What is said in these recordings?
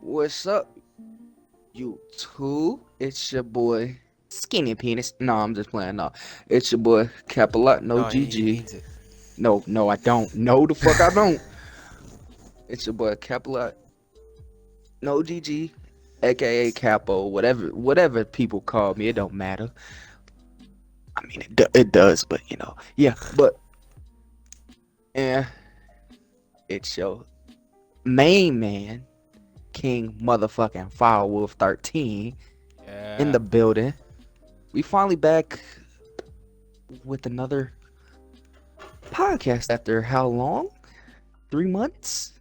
What's up, YouTube? It's your boy Skinny Penis. No, I'm just playing. No, it's your boy Capalot. No No, he GG. means it. No, I don't. No, the fuck I don't. It's your boy Capalot. No GG, aka Capo. Whatever people call me, it don't matter. I mean, it does, but yeah. But yeah, it's your main man, King Motherfucking Firewolf 13 in Yeah. the building. We finally back with another podcast after how long? 3 months?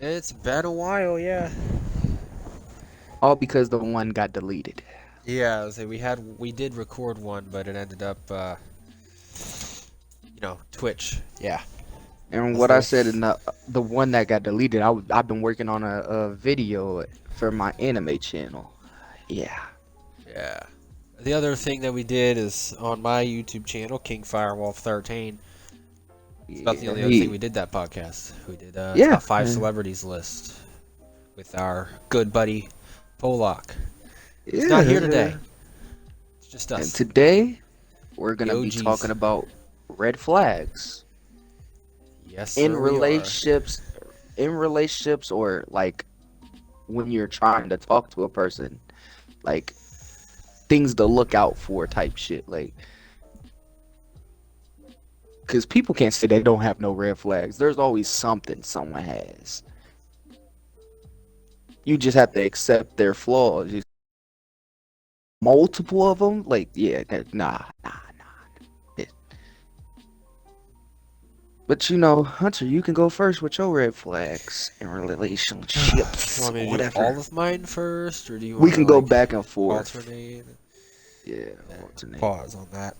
It's been a while, yeah. All because the one got deleted. Yeah, we did record one, but it ended up Twitch. Yeah. And That's what I little said in the one that got deleted, I've been working on a video for my anime channel. Yeah. yeah. The other thing that we did is on my YouTube channel, King Firewolf 13. It's about the Yeah, only other thing we did that podcast. We did yeah. top 5 celebrities list with our good buddy Polak. He's not here Yeah. today. It's just And us. today we're The gonna be OGs. talking about red flags Yes, in sir, we are. relationships, or like when you're trying to talk to a person, like things to look out for type shit. Like, because people can't say they don't have no red flags. There's always something someone has. You just have to accept their flaws. Multiple of them, like, yeah, nah. It- But Hunter, you can go first with your red flags in You relationships want me or to do all whatever. of mine first, or do you We want to can go like back and forth. alternate? Yeah, Yeah, alternate. pause on that.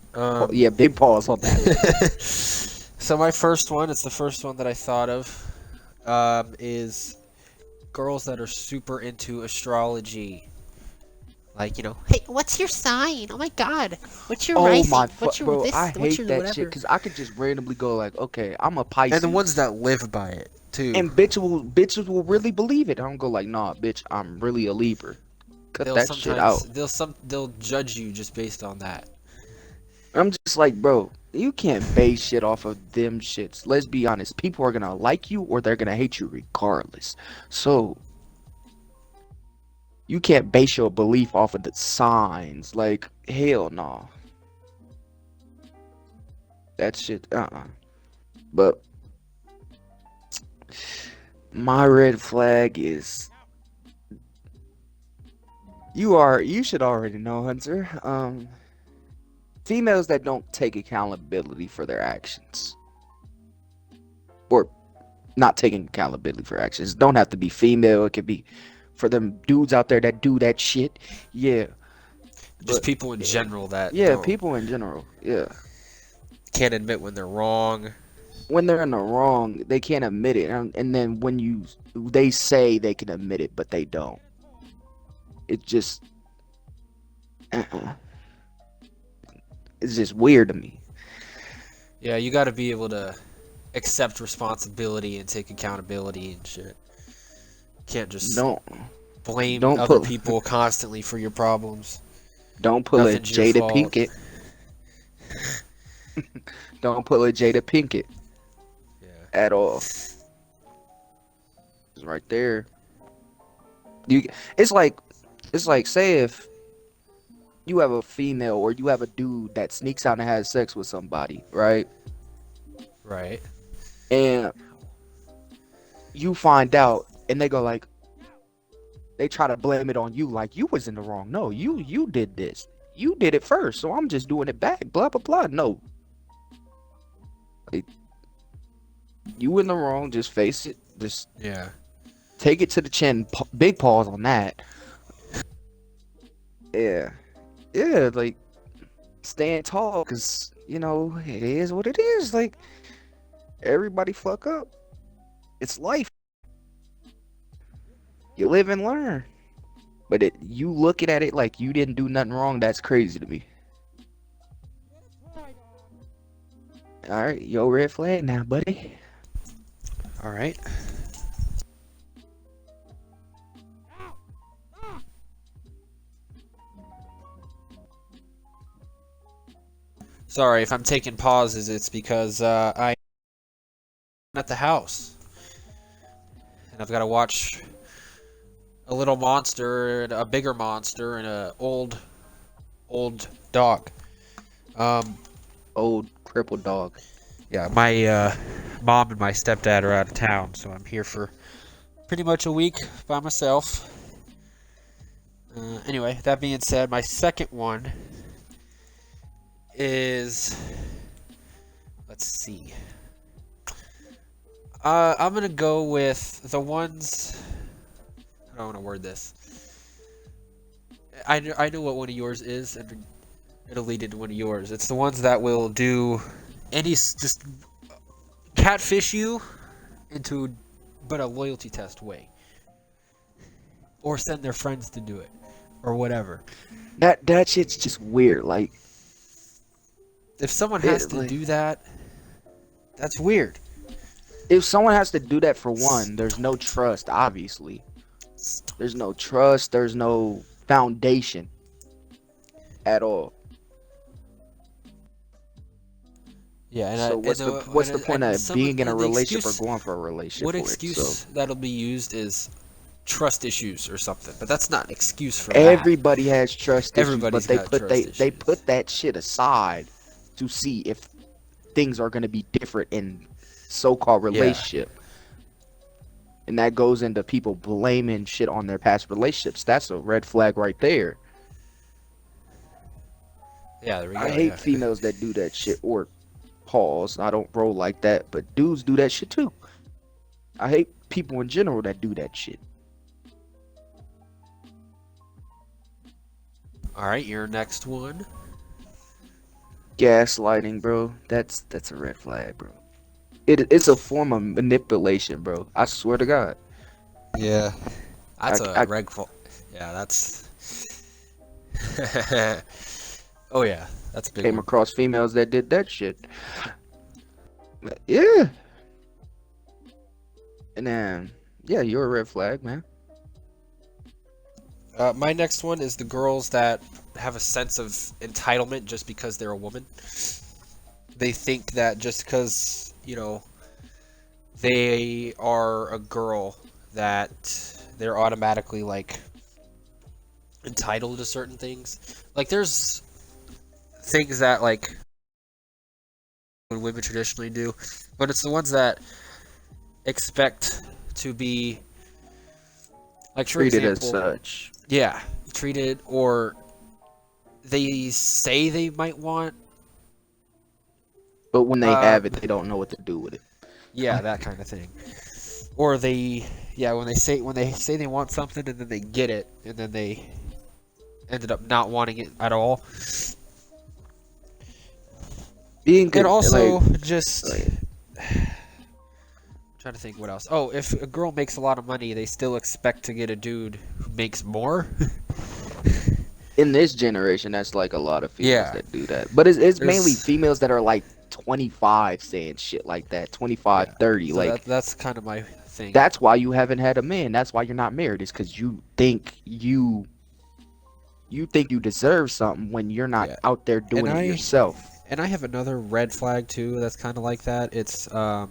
Yeah, big pause on that. So my first one, it's the first one that I thought of, is girls that are super into astrology. Like, hey, what's your sign? Oh my god. What's your Oh rising? my What's your bro, I this? What's hate your that shit whatever? because I could just randomly go like, okay, I'm a And the ones Pisces, that live by it, too. and bitches will really believe it. I don't go like, nah, bitch, I'm really a Libra. Cut They'll that shit sometimes, out. they'll judge you just based on that. I'm just like, bro, you can't base shit off of them shits. Let's be honest, people are gonna like you or they're gonna hate you regardless. So you can't base your belief off of the signs. Like, hell no, that shit, But my red flag is you should already know, Hunter. Females that don't take accountability for their actions, or not taking accountability for actions. Don't have to be female. It could be for them dudes out there that do that shit. Yeah, Just but people in general that yeah, don't people in general. Yeah, can't admit when they're wrong. when they're in the wrong, they can't admit it, and then when they say they can admit it, but they don't. It just, uh-uh. It's just weird to me. Yeah, you got to be able to accept responsibility and take accountability and shit. Can't just Don't blame don't other put people constantly for your problems. don't pull a Nothing's your Jada fault. Pinkett. Don't pull a Jada Pinkett Yeah. at all. It's right there. You, it's like say if you have a female or you have a dude that sneaks out and has sex with somebody, right? Right. And you find out and they go like they try to blame it on you like you was in the wrong. No, you did this. You did it first, so I'm just doing it back. Blah blah blah. No. Like, you in the wrong, just face it. Just Yeah. take it to the chin. Big pause on that. Yeah. Yeah, like stand tall cuz it is what it is. Like everybody fuck up. It's life. You live and learn. But you looking at it like you didn't do nothing wrong, that's crazy to me. All right, yo, red flag now, buddy. All right. Sorry if I'm taking pauses. It's because I'm at the house and I've got to watch a little monster and a bigger monster and a old dog. Um, Old crippled dog. yeah, my mom and my stepdad are out of town, so I'm here for pretty much a week by myself. Anyway, that being said, my second one is, let's see. I'm gonna go with the ones. I don't want to word this. I know what one of yours is, and it'll lead into one of yours. It's the ones that will do just catfish you into but a loyalty test way, or send their friends to do it, or whatever. That shit's just weird. Like, If someone has to do that, that's weird. if someone has to do that, for one, there's no trust. Obviously, there's no trust. There's no foundation at all. Yeah, and So what's the point of being in a relationship or excuse, going for a relationship? what for excuse it? So that'll be used is trust issues or something, but that's not an excuse for everybody has trust issues, Everybody's but got trust they issues. put that shit aside to see if things are gonna be different in so-called Yeah. relationship. And that goes into people blaming shit on their past relationships. That's a red flag right there. that. Yeah, there we go. I hate yeah. females that do that shit, or pause. I don't roll like that, but dudes do that shit too. I hate people in general that do that shit. All right, your next one. Gaslighting, bro. That's a red flag, bro. It's a form of manipulation, bro. I swear to God. Yeah, that's I- a red flag. Yeah, that's. Oh yeah, that's a big Came one. across females that did that shit. Yeah. And then, yeah, you're a red flag, man. My next one is the girls that have a sense of entitlement just because they're a woman. They think that just because, they are a girl, that they're automatically, like, entitled to certain things. Like, there's things that, like, women traditionally do, but it's the ones that expect to be, like, for Treated example, as such. yeah, treated, or they say they might want. But when they have it, they don't know what to do with it. Yeah, that kind of thing. Or when they say they want something and then they get it and then they ended up not wanting it at all. Being good, And also like, just trying to think what else. Oh, if a girl makes a lot of money, they still expect to get a dude who makes more. in this generation, that's like a lot of females Yeah. that do that. But it's mainly There's- females that are like 25 saying shit like that. 25, Yeah. 30. So Like, that's kind of my thing. that's why you haven't had a man. That's why you're not married. Is because you think you deserve something when you're not Yeah. out there doing And it yourself. And I have another red flag too. That's kind of like that. It's I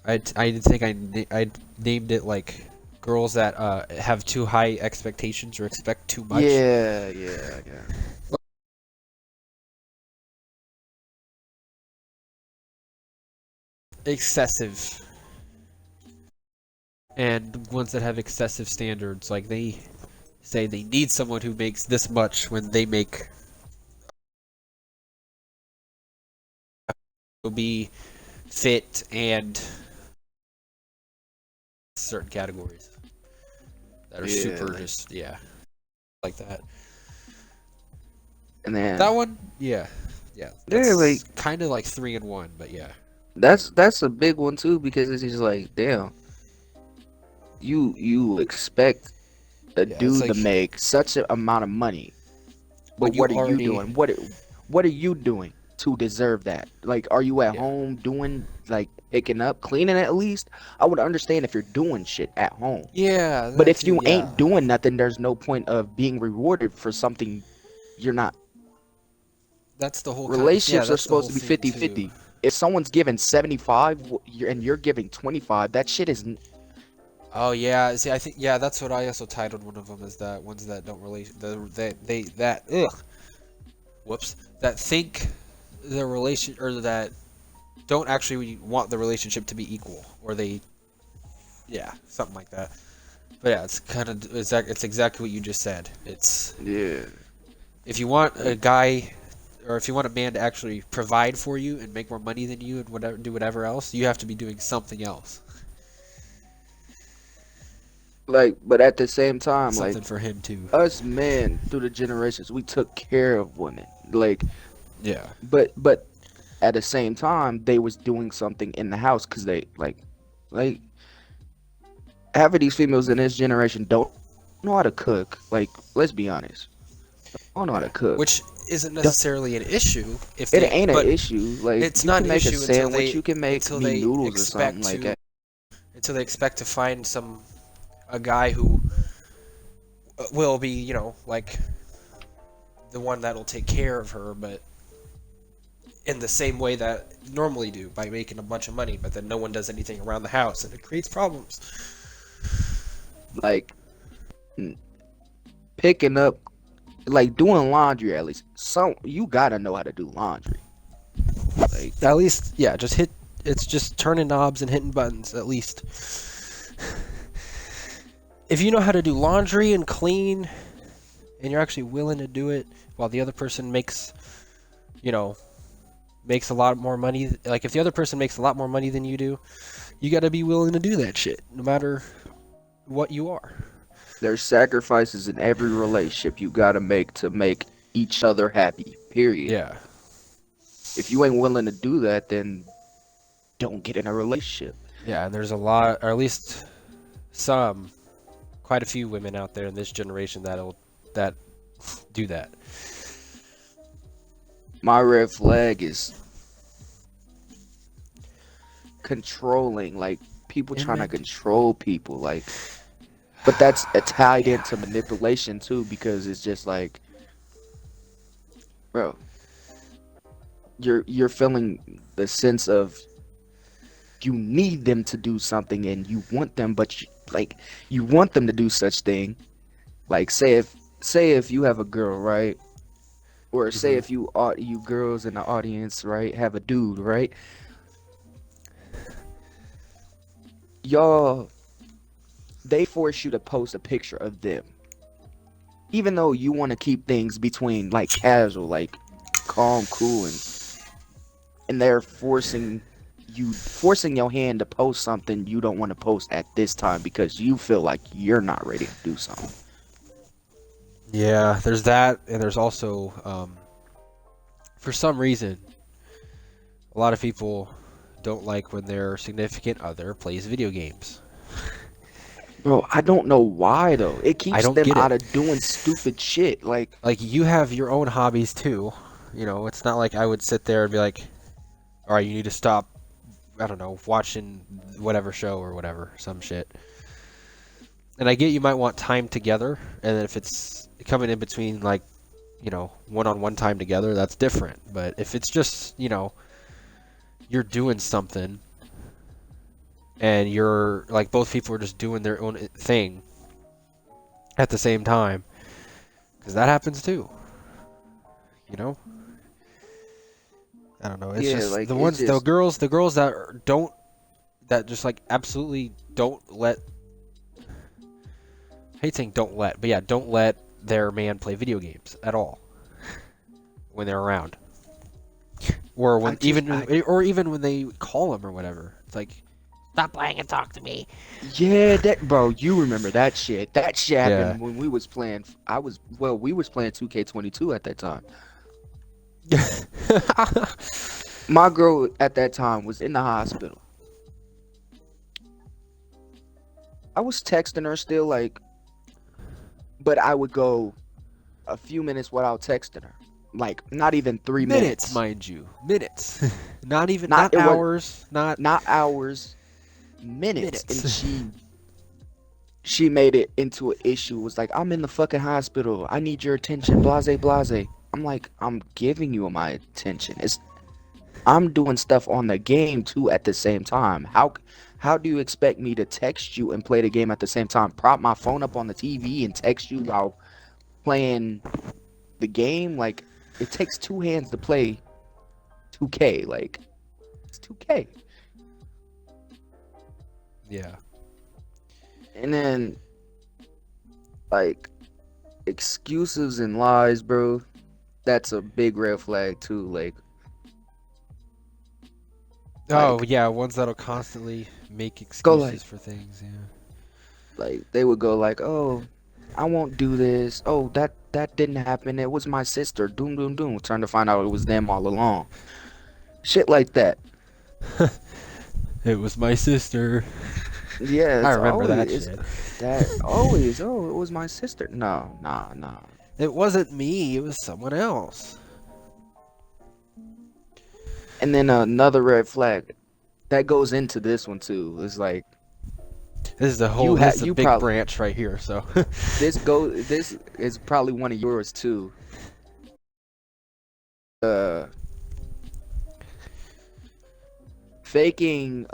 think I named it like girls that have too high expectations or expect too much. Yeah. Excessive. And ones that have excessive standards, like they say they need someone who makes this much when they make will be fit and certain categories that are Yeah, super like- just like that. And then That one, yeah. Yeah, That's like- kind of like 3 in 1, but yeah. that's a big one too, because it's just like, damn, you expect a Yeah, it's dude to like- make such an amount of money, When but you what are already- you doing? What are you doing to deserve that? Like, are you at Yeah. home doing, like, picking up, cleaning at least? I would understand if you're doing shit at home. Yeah. But that if you too, ain't yeah. doing nothing, there's no point of being rewarded for something you're not. That's the whole Relationships are that's the whole supposed to be thing, too. 50-50. If someone's giving 75 and you're giving 25, that shit is Oh yeah, see, I think that's what I also titled one of them, is that ones that don't relate that ugh, whoops, that think the relation, or that don't actually want the relationship to be equal, or they, yeah, something like that. But yeah, it's exactly what you just said. It's, yeah. if you want a guy, or if you want a man to actually provide for you and make more money than you and do whatever else, you have to be doing something else, Like, but at the same time, like something for him too. us men through the generations, we took care of women. Like, Yeah. but at the same time, they was doing something in the house because they like half of these females in this generation don't know how to cook. Like, let's be honest, don't know how Yeah. to cook. Which isn't Don't- necessarily an issue if It they, ain't an but issue. Like, it's you not can an make a issue until sandwich, you can make me they noodles or expect something like to that. until they expect to find a guy who will be, like the one that'll take care of her, but in the same way that normally do, by making a bunch of money, but then no one does anything around the house, and it creates problems. Like, picking up, like doing laundry at least. You gotta know how to do laundry. Like, At least, yeah, it's just turning knobs and hitting buttons, at least. If you know how to do laundry and clean, and you're actually willing to do it, while the other person makes a lot more money. Like, if the other person makes a lot more money than you do, you gotta be willing to do that shit, no matter what you are. there's sacrifices in every relationship you gotta make to make each other happy. Period. Yeah. If you ain't willing to do that, then don't get in a relationship. Yeah, and there's a lot, or at least quite a few women out there in this generation that do that. My red flag is controlling, like people trying to control people, like. But that's tied into manipulation too, because it's just like, bro, you're feeling the sense of you need them to do something and you want them, but you want them to do such thing. Like, say if you have a girl, right? Or say if you girls in the audience, right, have a dude, right? Y'all, they force you to post a picture of them, even though you want to keep things between like casual, like calm, cool, and they're forcing your hand to post something you don't want to post at this time because you feel like you're not ready to do something. Yeah, there's that, and there's also, for some reason, a lot of people don't like when their significant other plays video games. Bro, I don't know why though. It keeps don't them get it. out of doing stupid shit. Like, You have your own hobbies too. It's not like I would sit there and be like, all right, you need to stop, I don't know, watching whatever show or whatever, some shit. And I get you might want time together, and then if it's coming in between, like, one-on-one time together, that's different. But if it's just, you're doing something, and you're, like, both people are just doing their own thing at the same time, because that happens too. I don't know. It's Yeah, just like, the it's ones, the just- girls that just like absolutely don't let. I hate saying don't let, but yeah, don't let their man play video games at all when they're around, or when even when they call them or whatever. It's like, stop playing and talk to me. yeah, that, bro, you remember that shit. That shit happened Yeah. when we was playing. We was playing 2K22 at that time. My girl at that time was in the hospital. I was texting her still, like, but I would go a few minutes without texting her. Like, not even 3 minutes. Mind you, minutes. Not even Not- not it was- hours. Not hours, minutes. Minutes. And she made it into an issue. Was like, I'm in the fucking hospital. I need your attention. Blase, blase. I'm like, I'm giving you my attention. I'm doing stuff on the game too at the same time. How do you expect me to text you and play the game at the same time? Prop my phone up on the TV and text you while playing the game? Like, it takes two hands to play 2K. Like, it's 2K. Yeah. And then, like, excuses and lies, bro. That's a big red flag too. Oh yeah, ones that'll constantly make go excuses for things. Yeah. like they would go like, "Oh, I won't do this. Oh, that didn't happen. It was my sister." Doom, doom, doom. Trying to find out it was them all along. Shit like that. It was my sister. Yeah, I it's remember that always shit. that always. Oh, it was my sister. No, nah, nah. It wasn't me. It was someone else. And then another red flag that goes into this one too. It's like This is the whole. you This have is a you big probably branch right here. So. this is probably one of yours too. Uh, faking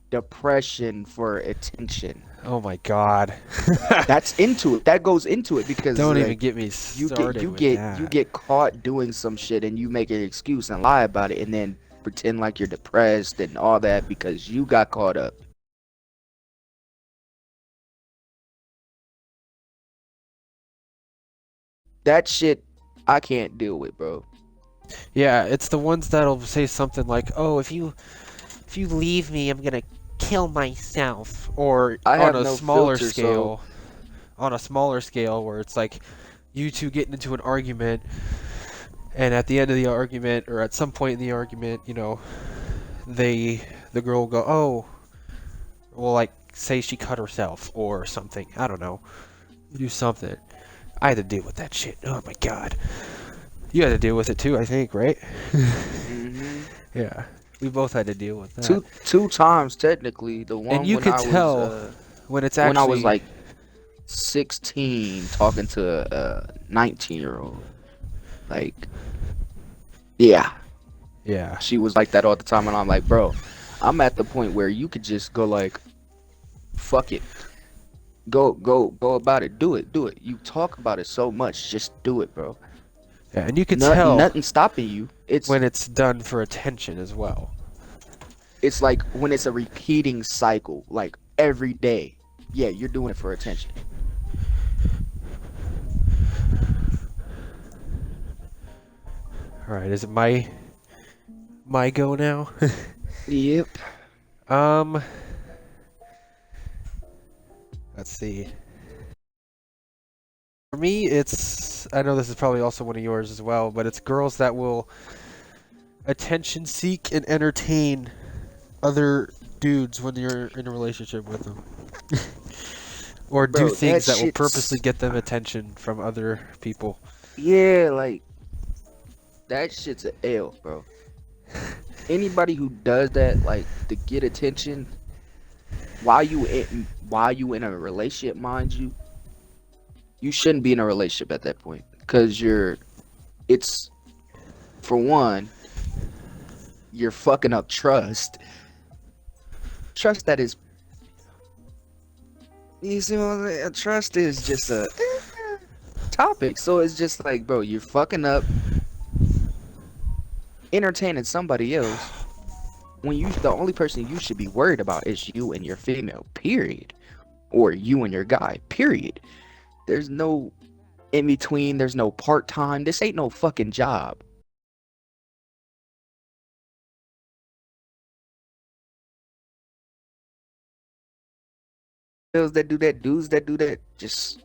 depression for attention. Oh my god. That's into it. That goes into it because Don't even like get me you started with you that. get caught doing some shit and you make an excuse and lie about it and then pretend like you're depressed and all that because you got caught up. That shit I can't deal with, bro. Yeah, it's the ones that'll say something like, "Oh, if you leave me, I'm gonna kill myself," or I on have a no smaller filter, scale, where it's like you two getting into an argument, and at the end of the argument, or at some point in the argument, you know, the girl will go, "Oh," well, like say she cut herself or something. I don't know, do something. I had to deal with that shit. Oh my god. You had to deal with it too, I think, right? hmm Yeah. We both had to deal with that. two times technically. The And one you could tell when it's when I was actually like 16 talking to a 19-year-old. Like, yeah, yeah. she was like that all the time, and I'm like, bro, I'm at the point where you could just go like, fuck it, go about it, do it. You talk about it so much, just do it, bro. Yeah, and you could tell Nothing stopping you. when it's done for attention as well. It's like when it's a repeating cycle, like every day. Yeah, you're doing it for attention. All right, is it my go now? Yep. um let's see. For me, it's I know this is probably also one of yours as well, but it's girls that will attention seek and entertain other dudes when you're in a relationship with them. Or do Bro, things that that will shit's purposely get them attention from other people. yeah, like that shit's a L, bro. Anybody who does that, like to get attention, while you in a relationship, mind you, you shouldn't be in a relationship at that point, because it's for one, you're fucking up trust that is, you see what I'm saying? Trust is just a topic, so it's just like, bro, you're fucking up entertaining somebody else when the only person you should be worried about is you and your female, period, or you and your guy, period. There's no in between, there's no part-time. This ain't no fucking job. Girls that do that, dudes that do that, just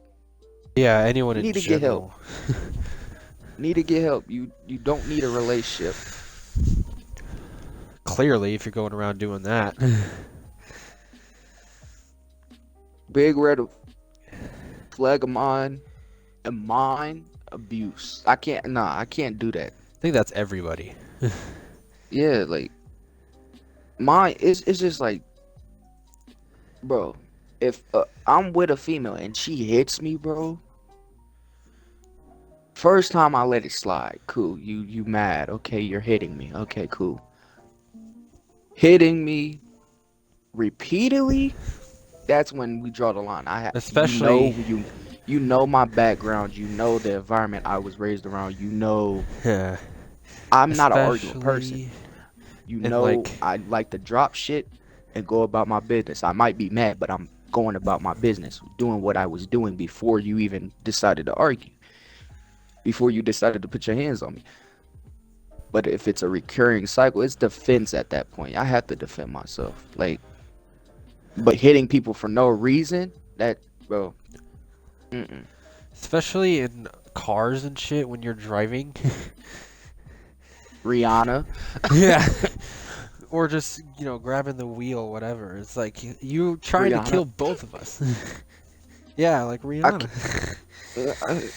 Yeah, anyone you in need to get help. general. Need to get help. You don't need a relationship. Clearly, if you're going around doing that. Big red flag of mine and mine abuse. I can't do that. I think that's everybody. Yeah, like mine it's just like, bro, if I'm with a female and she hits me, bro, First time I let it slide. Cool. You mad. Okay, you're hitting me. Okay, cool. Hitting me repeatedly, that's when we draw the line. Especially, You know my background, you know the environment I was raised around, you know yeah, I'm not an arguing person. especially You in know like, I like to drop shit and go about my business. I might be mad, but I'm going about my business, doing what I was doing before you even decided to argue, before you decided to put your hands on me. But if it's a recurring cycle, it's defense at that point. I have to defend myself. Like, but hitting people for no reason, that, bro, mm-mm. especially in cars and shit when you're driving. Rihanna, Yeah. Or just, grabbing the wheel, whatever. It's like you trying to Rihanna. kill both of us. Yeah, like I, Rihanna. I,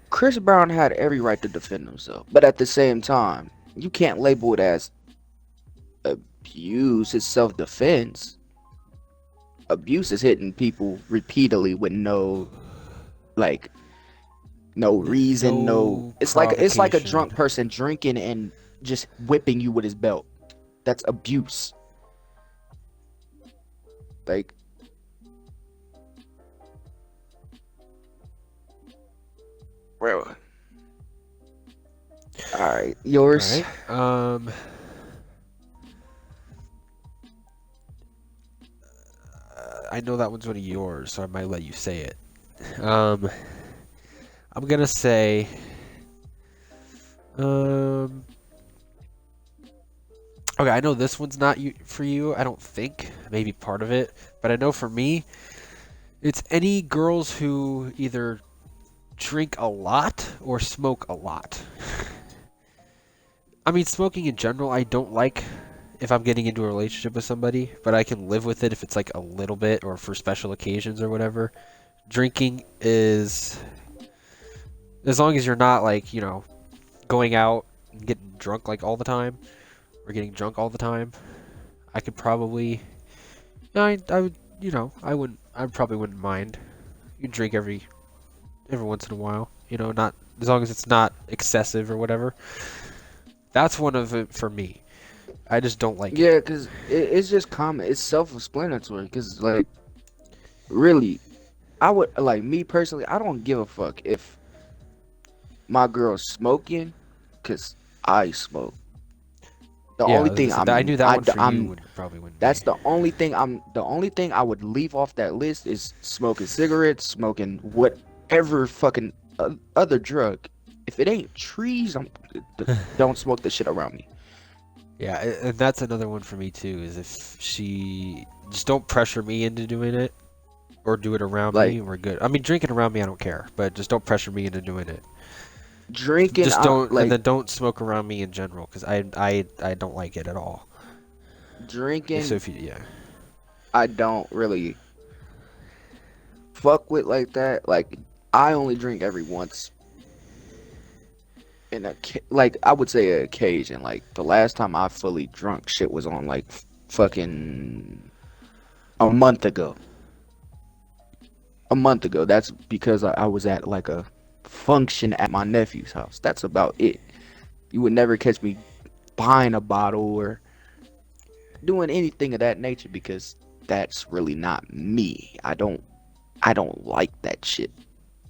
Chris Brown had every right to defend himself, but at the same time, you can't label it as abuse. It's self-defense. Abuse is hitting people repeatedly with like, no reason, no. No It's like a provocation. drunk person drinking and just whipping you with his belt. That's abuse. Like, bro. All right, yours. Alright. I know that one's one of yours, so I might let you say it. I'm gonna say, um, okay, I know this one's not for you, I don't think. Maybe part of it. But I know for me, it's any girls who either drink a lot or smoke a lot. I mean, smoking in general, I don't like if I'm getting into a relationship with somebody, but I can live with it if it's like a little bit or for special occasions or whatever. Drinking is, as long as you're not like, going out and getting drunk like all the time or getting drunk all the time, I could probably, I would, I probably wouldn't mind. You can drink every once in a while, not as long as it's not excessive or whatever. That's one of it for me. I just don't like it. Yeah, cause it's just common. It's self-explanatory. Cause like, really, I would like me personally. I don't give a fuck if my girl's smoking, cause I smoke. The Yeah, only I was gonna thing say that I knew that one for you I'm would probably wouldn't be. that's the only thing I would leave off that list is smoking cigarettes, smoking whatever fucking other drug. If it ain't trees, don't smoke the shit around me. Yeah, and that's another one for me too. Is if she just don't pressure me into doing it, or do it around Like me, we're good. I mean, drinking around me, I don't care, but just don't pressure me into doing it. drinking, Just don't, and like then don't smoke around me in general, because I don't like it at all. So drinking. if you, yeah, I don't really fuck with like that. Like I only drink every once in like I would say an occasion. Like the last time I fully drunk shit was on like fucking a month ago. A month ago. That's because I was at like a function at my nephew's house. That's about it. You would never catch me buying a bottle or doing anything of that nature because that's really not me. I don't like that shit.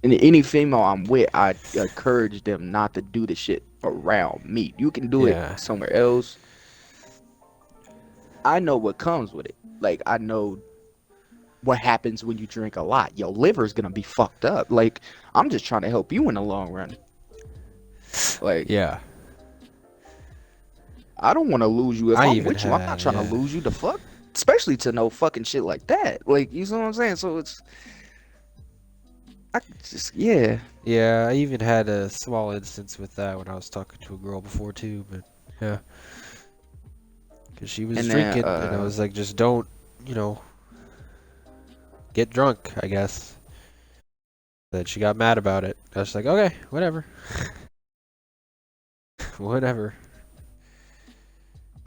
And any female I'm with, I encourage them not to do the shit around me. You can do it yeah, somewhere else. I know what comes with it. Like I know what happens when you drink a lot. Your liver's gonna be fucked up. Like I'm just trying to help you in the long run. Like yeah. I don't want to lose you if I I'm even with you. I'm not had, trying to yeah, lose you to fuck, especially to no fucking shit like that. Like you know what I'm saying? So it's I just yeah. yeah. I even had a small instance with that when I was talking to a girl before too, but yeah, because she was And then drinking, and I was like, just don't, you know, get drunk, I guess. Then she got mad about it. I was like, okay, whatever. Whatever.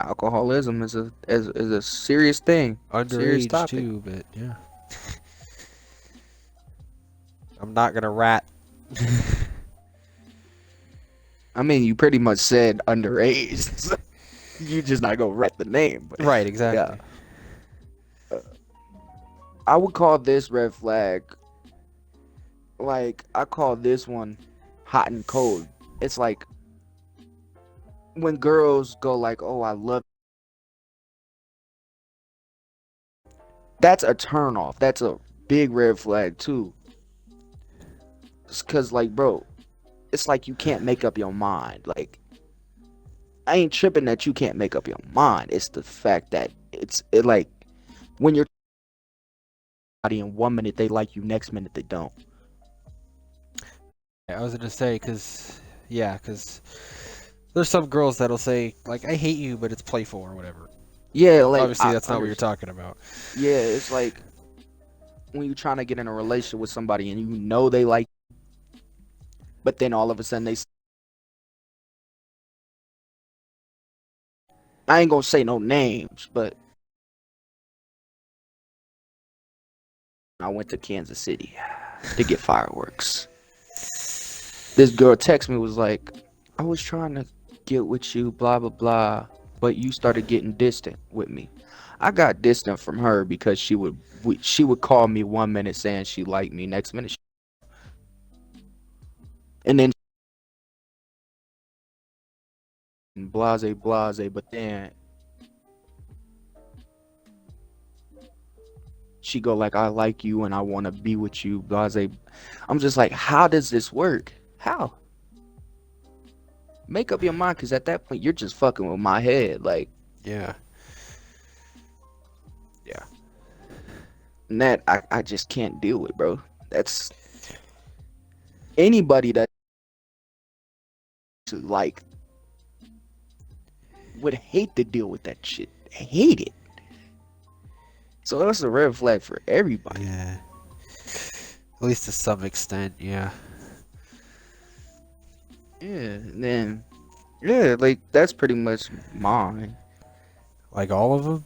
alcoholism is a serious thing, serious Underage topic. too, but yeah. I'm not gonna rat. I mean, you pretty much said underage. You just not gonna write the name, but Right, yeah. exactly. I would call this red flag. Like I call this one hot and cold. It's like when girls go like, "Oh, I love." That's a turn off. That's a big red flag too. It's cause like, bro, it's like you can't make up your mind. Like I ain't tripping that you can't make up your mind. It's the fact that it like when you're in 1 minute they like you, next minute they don't. I was gonna say, cause there's some girls that'll say like, "I hate you," but it's playful or whatever. Yeah, like Obviously, I that's not what you're understand. talking about. Yeah, it's like when you're trying to get in a relationship with somebody and you know they like, but then all of a sudden I ain't gonna say no names, but I went to Kansas City to get fireworks. This girl text me was like, I was trying to get with you, blah blah blah, but you started getting distant with me. I got distant from her because she would call me 1 minute saying she liked me, next minute, and then blase blase, but then she go like, I like you and I want to be with you, blase. I'm just like, how does this work? How? Make up your mind, because at that point you're just fucking with my head, like, Yeah. yeah. And that I just can't deal with, bro. That's anybody that like would hate to deal with that shit. Hate it. So that's a red flag for everybody. Yeah. At least to some extent, yeah. Yeah, and then yeah, like that's pretty much mine. Like all of them.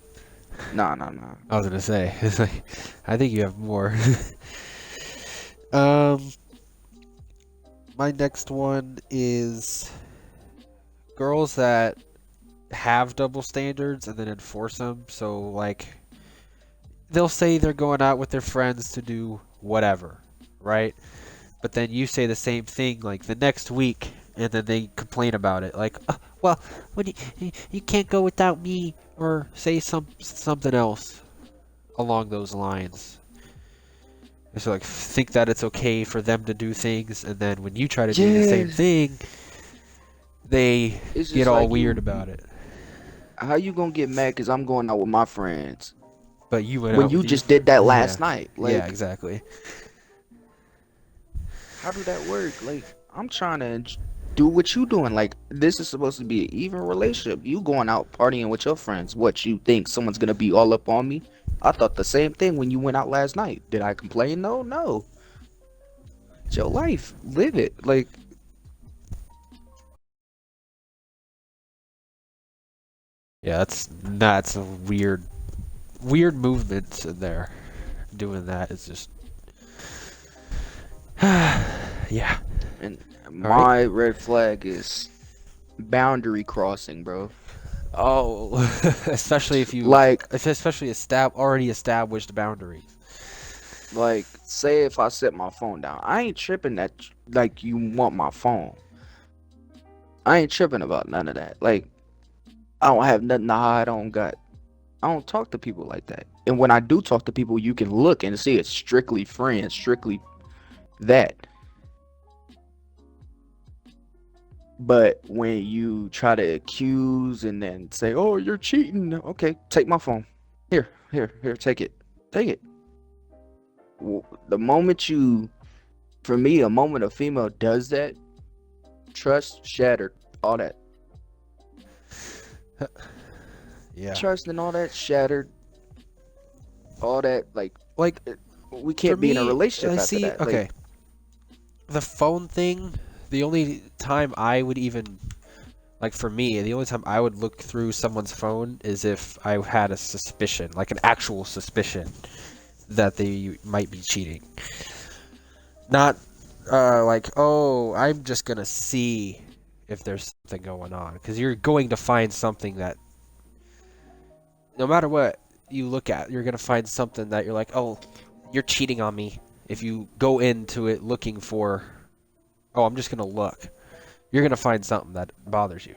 Nah, nah, nah. I was gonna say, it's like, I think you have more. um, my next one is girls that have double standards and then enforce them. So like, they'll say they're going out with their friends to do whatever, right? But then you say the same thing like the next week, and then they complain about it. Like, well, when you can't go without me, or say something else along those lines. So like think that it's okay for them to do things, and then when you try to do the Yeah, same thing, they it's get just all like weird about it. how you gonna get mad because I'm going out with my friends But you went when out you with your just did that yeah, last night? yeah, Like, exactly. how do that work? Like, I'm trying to do what you doing. Like, this is supposed to be an even relationship. You going out partying with your friends. What, you think someone's gonna be all up on me? I thought the same thing when you went out last night. Did I complain? No, no. It's your life. Live it. Like, Yeah, that's a weird movement in there. Doing that is just yeah. and All right. my red flag is boundary crossing, bro. Oh, especially if you, Like, especially already established boundaries. say if I set my phone down, I ain't tripping that like you want my phone. I ain't tripping about none of that. Like, I don't have nothing to hide. I don't talk to people like that. And when I do talk to people, you can look and see it's strictly friends, strictly that. But when you try to accuse and then say, "Oh, you're cheating," okay, take my phone. Here, take it, take it. The moment for me, a moment a female does that, trust shattered, all that, Yeah. trust and all that shattered, all that. Like, Like we for can't be in a me, I relationship after see. that. Like, Okay, the phone thing. The only time I would even like for me, the only time I would look through someone's phone is if I had a suspicion, like an actual suspicion that they might be cheating. Not like, oh, I'm just gonna see if there's something going on, because you're going to find something that, no matter what you look at, you're gonna find something that you're like, oh, you're cheating on me. If you go into it looking for, oh, I'm just gonna look, you're gonna find something that bothers you.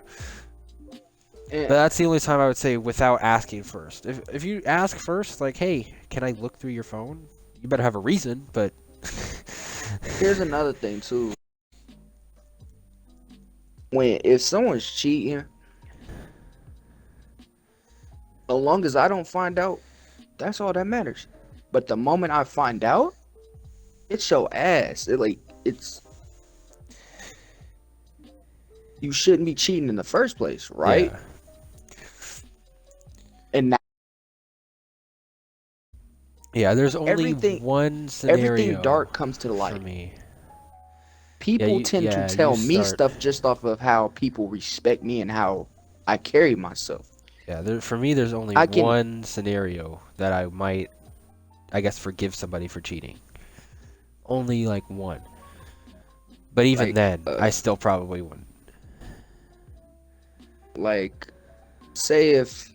But And that's the only time I would say without asking first. If you ask first, like, hey, can I look through your phone? You better have a reason, but here's another thing too. If someone's cheating, as long as I don't find out, that's all that matters. But the moment I find out, it's your ass. It's you shouldn't be cheating in the first place, right? yeah. And now Yeah, there's only everything one scenario everything dark comes to the for light. me. People tend to You tell me start. stuff just off of how people respect me and how I carry myself. Yeah, for me, there's only I can one scenario that I might, I guess, forgive somebody for cheating. Only like one. But even like then, uh I still probably wouldn't. like say if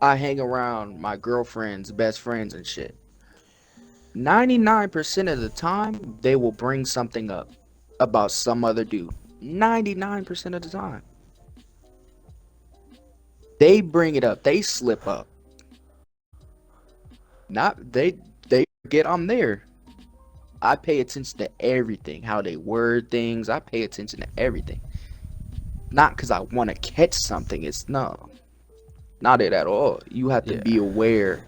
I hang around my girlfriend's best friends and shit. 99% of the time they will bring something up about some other dude. 99% of the time. They bring it up. They slip up. Not they forget I'm there. I pay attention to everything, how they word things. I pay attention to everything. Not because I want to catch something. It's no, not it at all. You have to Yeah. be aware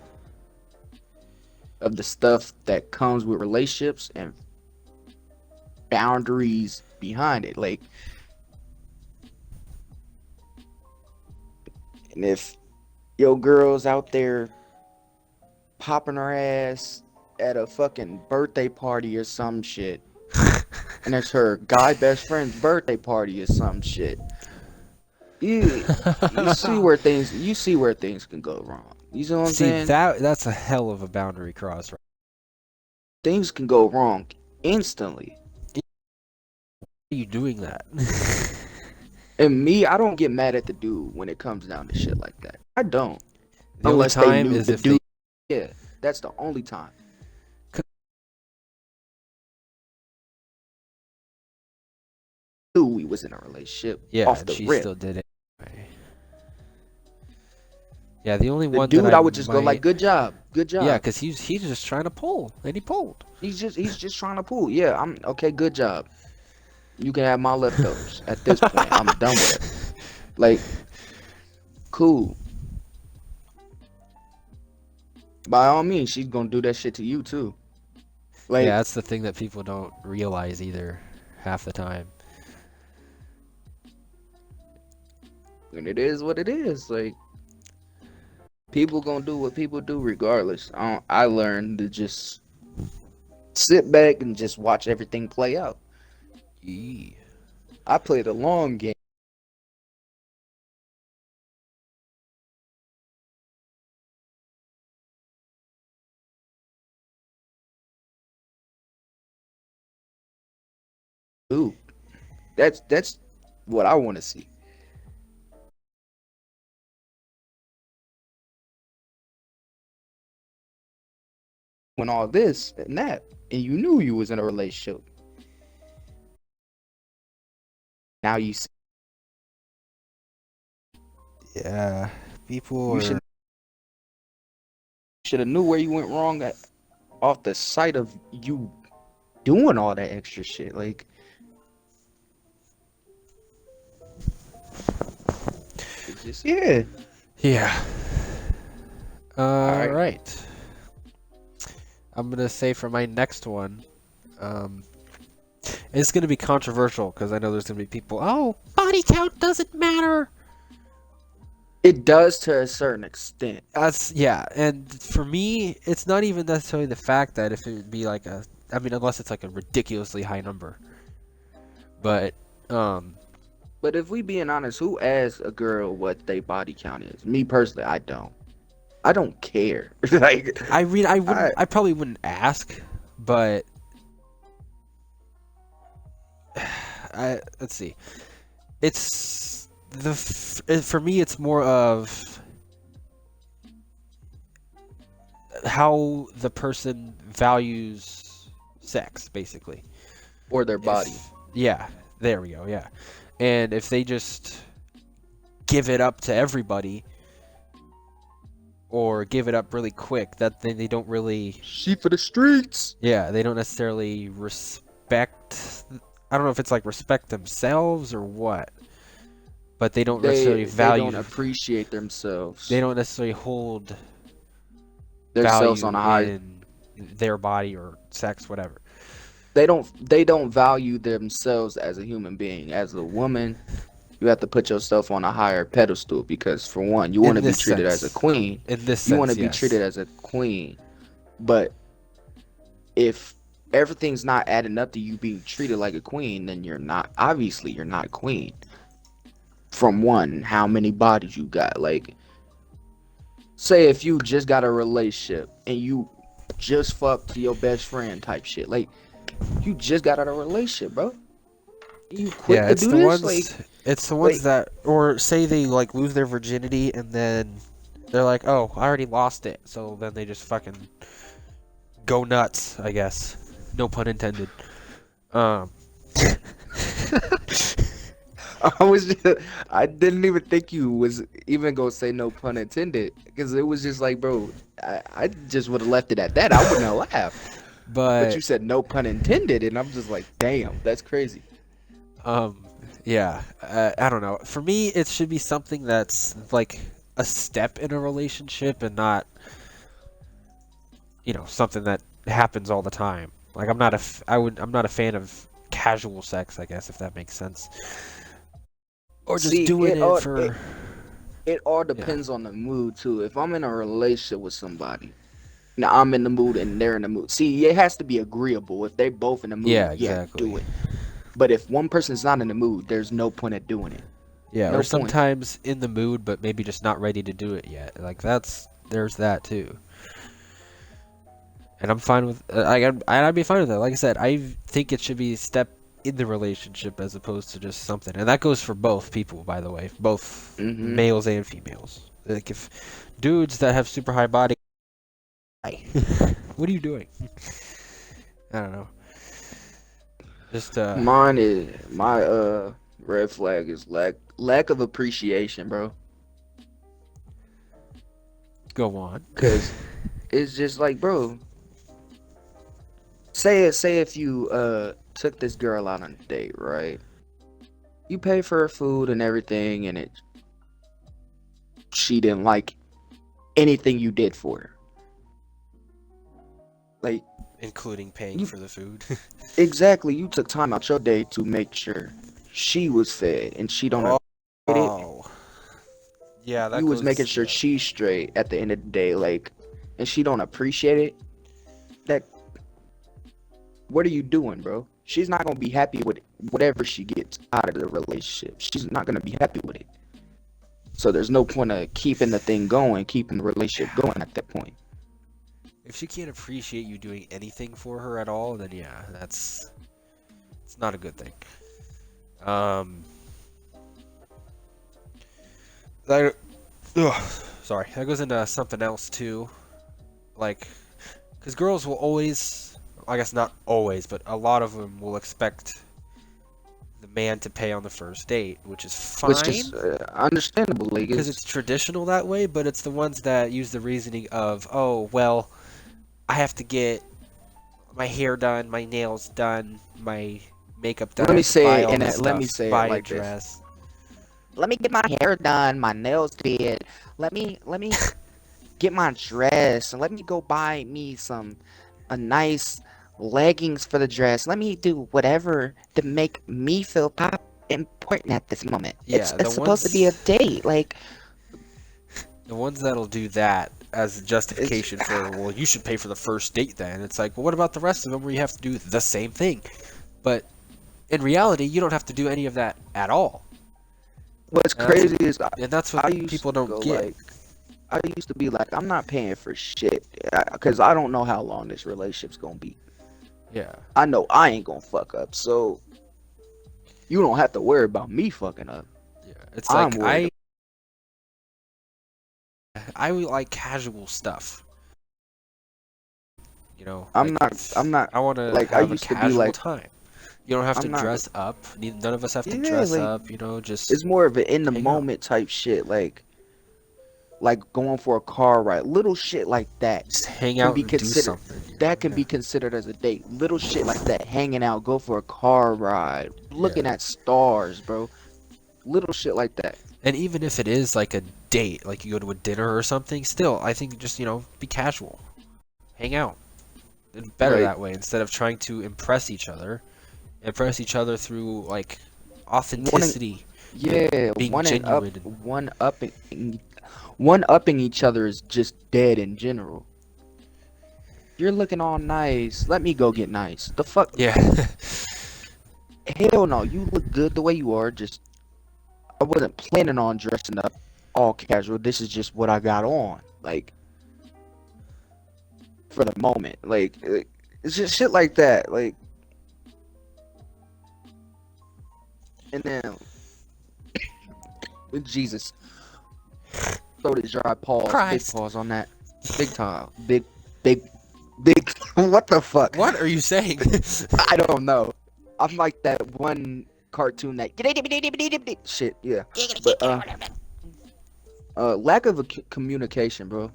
of the stuff that comes with relationships and boundaries behind it. Like, and if your girl's out there popping her ass at a fucking birthday party or some shit, and it's her guy best friend's birthday party or some shit, you see where things can go wrong. You see what I'm See, saying? that's a hell of a boundary cross, right? Things can go wrong instantly. Why are you doing that? And me, I don't get mad at the dude when it comes down to shit like that. I don't. The only Unless they time knew is the if dude. Yeah, that's the only time. Knew we was in a relationship yeah, off and the she rip. still did it anyway. Yeah, the only The one dude, that I would just go like, might, "Good job, good yeah, job." because he's just trying to pull, and he pulled. He's just trying to pull. Yeah, I'm okay. Good job. You can have my leftovers. At this point, I'm done with it. Like, cool. By all means, she's gonna do that shit to you too. Yeah, Like, that's the thing that people don't realize either, half the time. and it is what it is. Like, people gonna do what people do regardless. I learned to just sit back and just watch everything play out. Eee. I play the long game. Ooh, that's what I want to see. When all this and that, and you knew you was in a relationship. Now Yeah, people you are. should have knew where you went wrong off the sight of you doing all that extra shit. Like, it's just yeah. Yeah. Alright. Right. I'm gonna say for my next one, um, it's gonna be controversial because I know there's gonna be people. Oh, body count doesn't matter. It does to a certain extent. That's yeah, and for me, it's not even necessarily the fact that if it would be like a, I mean, unless it's like a ridiculously high number. But But if we being honest, who asks a girl what they body count is? Me personally, I don't. I don't care. Like, I mean, I I probably wouldn't ask, but let's see. it's for me it's more of how the person values sex, basically. Or their body. Yeah, there we go, yeah. And if they just give it up to everybody or give it up really quick, that then they don't really, She for the streets. yeah, they don't necessarily respect, I don't know if it's like respect themselves or what, but they don't necessarily They value, don't appreciate themselves. they don't necessarily hold Themselves on value a high. in their body or sex, whatever. They don't value themselves as a human being. As a woman, you have to put yourself on a higher pedestal because for one, you In want to be this treated as a sense. queen. In this You want sense, to be yes. treated as a queen. But if everything's not adding up to you being treated like a queen, then you're not, obviously you're not a queen. From one, how many bodies you got. Like, say if you just got a relationship and you just fucked your best friend type shit. Like, you just got out of a relationship, bro. You quick Yeah, to do this? Like, it's the ones like, that, or say they like lose their virginity and then they're like, oh, I already lost it, so then they just fucking go nuts, I guess. No pun intended. Um, I was just, I didn't even think you was even gonna say no pun intended because it was just like, bro, I just would have left it at that. I wouldn't have laughed. But you but said no pun intended, and I'm just like, damn, that's crazy. yeah, I don't know. For me, it should be something that's like a step in a relationship and not, something that happens all the time. Like I'm not a fan of casual sex, I guess, if that makes sense. Or just See, doing it it all for, it all yeah. depends on the mood too. If I'm in a relationship with somebody, now I'm in the mood and they're in the mood. See, it has to be agreeable. If they both in the mood, Yeah, yeah, exactly. do it. But if one person's not in the mood, there's no point at doing it. Yeah, or No point. sometimes in the mood, but maybe just not ready to do it yet. Like there's that too. And I'm fine with, I'd be fine with that. Like I said, I think it should be a step in the relationship as opposed to just something. And that goes for both people, by the way, both Hmm. males and females. Like if dudes that have super high body, what are you doing? I don't know. Just Mine is my red flag is lack of appreciation, bro. go on. Cause it's just like, bro, say if you took this girl out on a date, right? You pay for her food and everything, and she didn't like anything you did for her. Like, Including paying you for the food. exactly, you took time out your day to make sure she was fed and she don't appreciate it. Oh. Yeah, that You was making goes. sure she's straight at the end of the day, like, and she don't appreciate it. That, what are you doing, bro? She's not gonna be happy with whatever she gets out of the relationship. She's not gonna be happy with it. So there's no point of keeping the thing going, keeping the relationship going at that point. If she can't appreciate you doing anything for her at all, then yeah, it's not a good thing. Um, that, ugh, sorry, that goes into something else too, like, because girls will always, I guess not always, but a lot of them will expect the man to pay on the first date, which is Which fine. is understandable, like Because it's traditional that way, but it's the ones that use the reasoning of, oh, well, I have to get my hair done, my nails done, my makeup done. let I me have to buy say all and this let stuff, me say it buy a like this. dress. Let me get my hair done, my nails did. Let me get my dress and let me go buy me a nice leggings for the dress. Let me do whatever to make me feel important at this moment. Yeah, It's supposed to be a date. Like, the ones that'll do that as a it's justification for, well, you should pay for the first date then. It's like, well, what about the rest of them where you have to do the same thing? But in reality, you don't have to do any of that at all. what's And that's, crazy is and that's I what used people to don't go get. like I used to be like I'm not paying for shit because I don't know how long this relationship's gonna be. Yeah. I know I ain't gonna fuck up. So You don't have to worry about me fucking up. Yeah, it's I'm like worried. I like casual stuff. You know, I'm like not. I'm not I want to like I have a used to be casual like. time. You don't have to I'm not. dress up. None of us have to Yeah, dress like up. You know, just it's more of an in the hang out. moment type shit. Like going for a car ride, little shit like that Just hang can out be and do considered. something. You know? That can Yeah. be considered as a date. Little shit like that, hanging out, go for a car ride, looking Yeah. at stars, bro. Little shit like that. And even if it is like a date, like you go to a dinner or something, still, I think just, be casual. Hang out. It's better Like that way instead of trying to impress each other. Impress each other through, like, wanting, authenticity, yeah, being genuine. And, one upping each other is just dead in general. You're looking all nice. Let me go get nice. The fuck? yeah. Hell no. You look good the way you are. Just I wasn't planning on dressing up all casual. This is just what I got on. Like for the moment. Like it's just shit like that. Like and then with Jesus, throw the dry pause, big Christ. pause on that. Big time. Big big what the fuck? What are you saying? I don't know. I'm like that one cartoon that shit, yeah. But lack of communication, bro.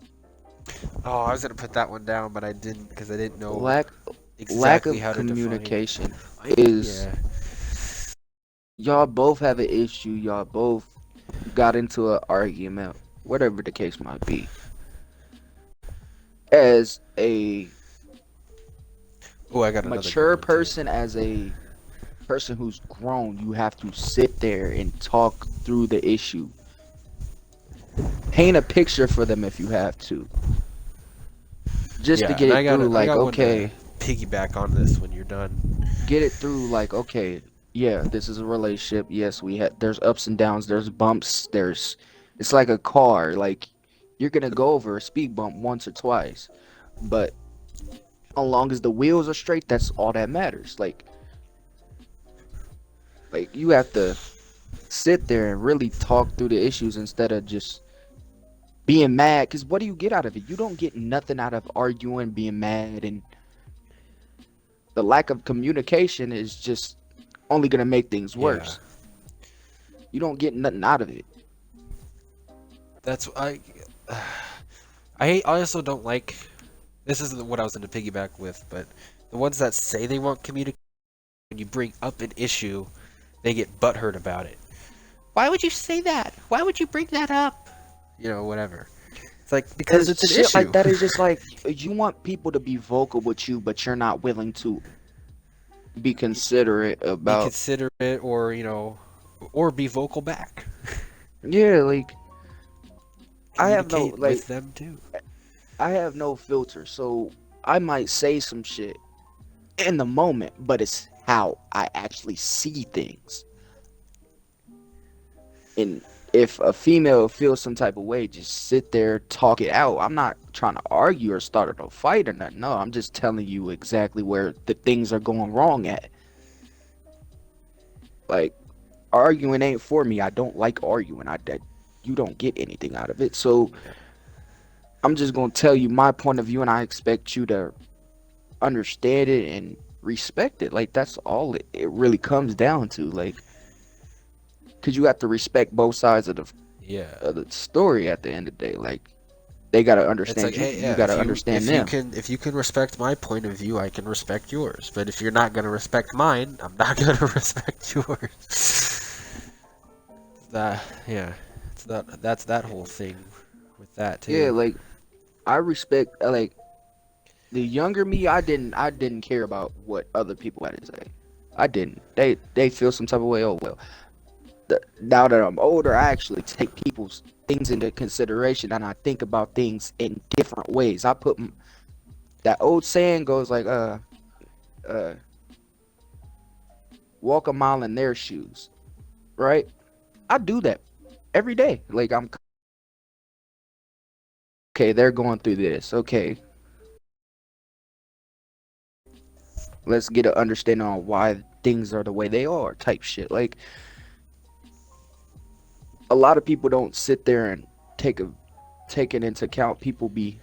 Oh, I was gonna put that one down, but I didn't because I didn't know Lack exactly of how to define it. communication is Yeah. y'all both have an issue. Y'all both got into an argument, whatever the case might be. As a Oh, I got another good mature one, too. person, as a person who's grown, you have to sit there and talk through the issue. Paint a picture for them if you have to. Just to Yeah, get and it through, I like, got one to okay, piggyback on this when you're done. get it through, like, okay, yeah, this is a relationship. Yes, there's ups and downs, there's bumps, it's like a car. Like, you're gonna go over a speed bump once or twice, but as long as the wheels are straight, that's all that matters. Like you have to sit there and really talk through the issues instead of just being mad. Because what do you get out of it? You don't get nothing out of arguing, being mad, and the lack of communication is just only gonna make things Yeah, worse. You don't get nothing out of it. that's I also don't like. This is what I was going to piggyback with, but the ones that say they want communication, when you bring up an issue, they get butthurt about it. Why would you say that? Why would you bring that up? Whatever. It's like because it's an Shit issue. like that is just like you want people to be vocal with you, but you're not willing to be considerate Be about. considerate, or be vocal back. Yeah, like I have no Communicate like with them too. I have no filter, so I might say some shit in the moment, but it's how I actually see things. And if a female feels some type of way, just sit there, talk it out. I'm not trying to argue or start a fight or nothing. No, I'm just telling you exactly where the things are going wrong at. Like, arguing ain't for me. I don't like arguing. You don't get anything out of it. So I'm just gonna tell you my point of view, and I expect you to understand it and respect it. Like that's all it really comes down to. Like, cause you have to respect both sides Yeah. of the story at the end of the day. Like, they gotta It's understand like, you. hey, You yeah, gotta understand them. if you can respect my point of view, I can respect yours. But if you're not gonna respect mine, I'm not gonna respect yours. That's that whole thing with that Yeah, too. like I respect. Like the younger me, I didn't care about what other people had to say. I didn't. They feel some type of way. Oh well. Now that I'm older, I actually take people's things into consideration and I think about things in different ways. That old saying goes like, uh, walk a mile in their shoes, right? I do that every day. Like I'm okay. They're going through this. Okay, Let's get an understanding on why things are the way they are, type shit. Like, a lot of people don't sit there and take it into account. People be,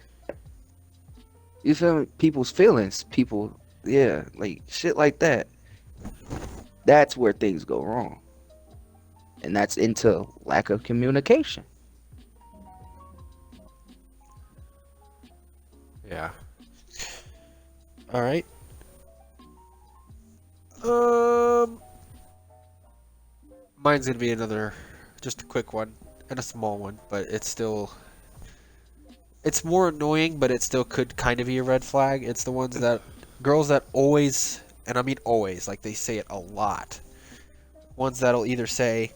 you feel me? People's feelings. People, yeah, like shit like that. That's where things go wrong, and that's into lack of communication. Yeah. All right. Um, mine's gonna be another, just a quick one and a small one, but it's more annoying, but it still could kind of be a red flag. It's the ones that girls that always, and I mean always, like they say it a lot. Ones that'll either say,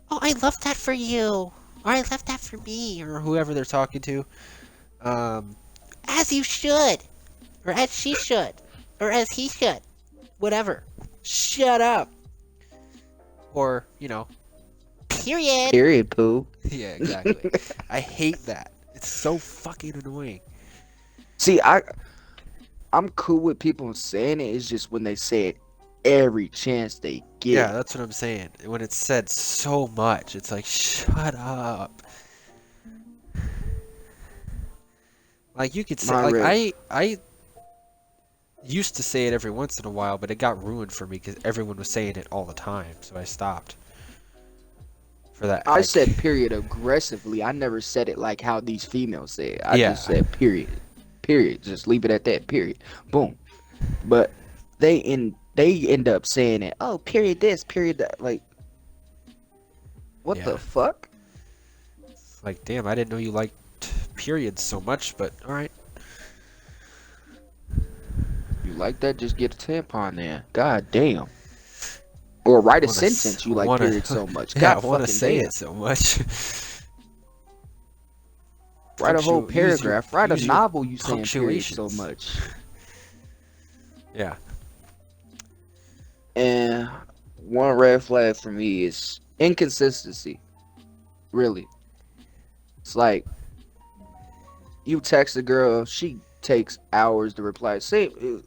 "Oh, I love that for you," or "I love that for me," or whoever they're talking to. Um, as you should, or as she should, or as he should, whatever. Shut up. Or, period. Period, poo. Yeah, exactly. I hate that. It's so fucking annoying. See, I'm cool with people saying it. It's just when they say it every chance they get. Yeah, that's what I'm saying. When it's said so much, it's like, shut up. Like you could say, My like real, I used to say it every once in a while, but it got ruined for me because everyone was saying it all the time, so I stopped. For that, I like, said period aggressively. I never said it like how these females say it. I yeah, just said period. Period. Just leave it at that. Period. Boom. But they end up saying it. Oh, period this, period that. Like, what yeah. the fuck? It's like, damn, I didn't know you liked periods so much, but all right. You like that? Just get a tampon there. God damn. Or write a Wanna, sentence. You like wanna, period so much. yeah, I God want to fucking say damn. it so much. Write a whole Use your paragraph. Write a use your novel. You saying period so punctuations. much. Yeah. And one red flag for me is inconsistency. Really. It's like you text a girl, she takes hours to reply. Same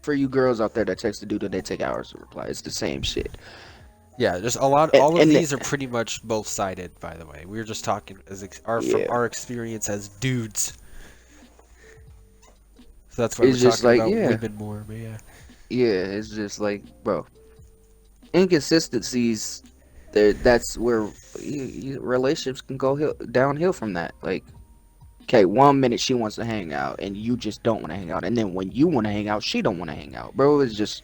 for you girls out there that text a dude and they take hours to reply. It's the same shit. Yeah, just a lot. And, All of and these are pretty much both sided. By the way, we were just talking from yeah, our experience as dudes. So that's why we're it's just talking like about yeah, women more. But yeah, yeah. It's just like bro, inconsistencies. There, that's where relationships can go downhill from that. Like, okay, 1 minute she wants to hang out and you just don't want to hang out, and then when you want to hang out, she don't want to hang out, bro. It's just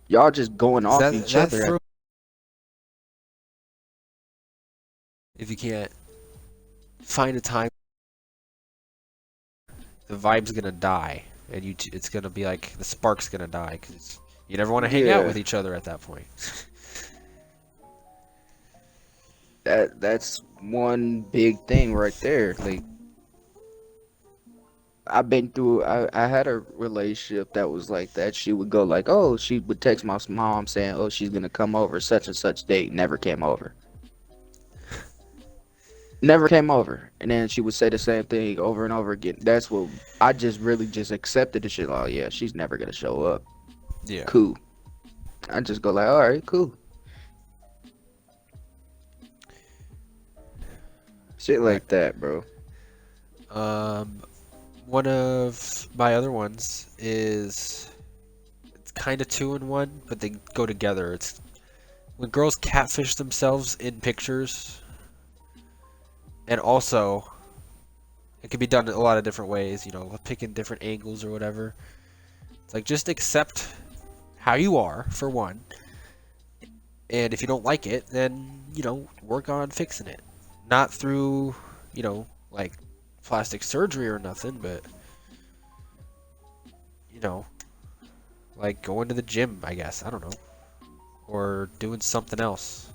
y'all just going 'cause off that each that other. throw if you can't find a time, the vibe's gonna die, and it's gonna be like the spark's gonna die because you never want to hang out Yeah, with each other at that point. that's one big thing right there. Like I've been through I had a relationship that was like that. She would go like, oh, she would text my mom saying, oh, she's gonna come over such and such date. Never came over. Never came over. And then she would say the same thing over and over again. That's what I just really just accepted the shit. Oh yeah, she's never gonna show up. Yeah. Cool. I just go like, all right, cool. Shit Right. like that, bro. Um, one of my other ones is it's kind of two in one, but they go together. It's when girls catfish themselves in pictures, and also it can be done in a lot of different ways. Picking different angles or whatever. It's like just accept how you are for one, and if you don't like it, then work on fixing it. Not through like plastic surgery or nothing, but you know like going to the gym, I guess. I don't know. Or doing something else.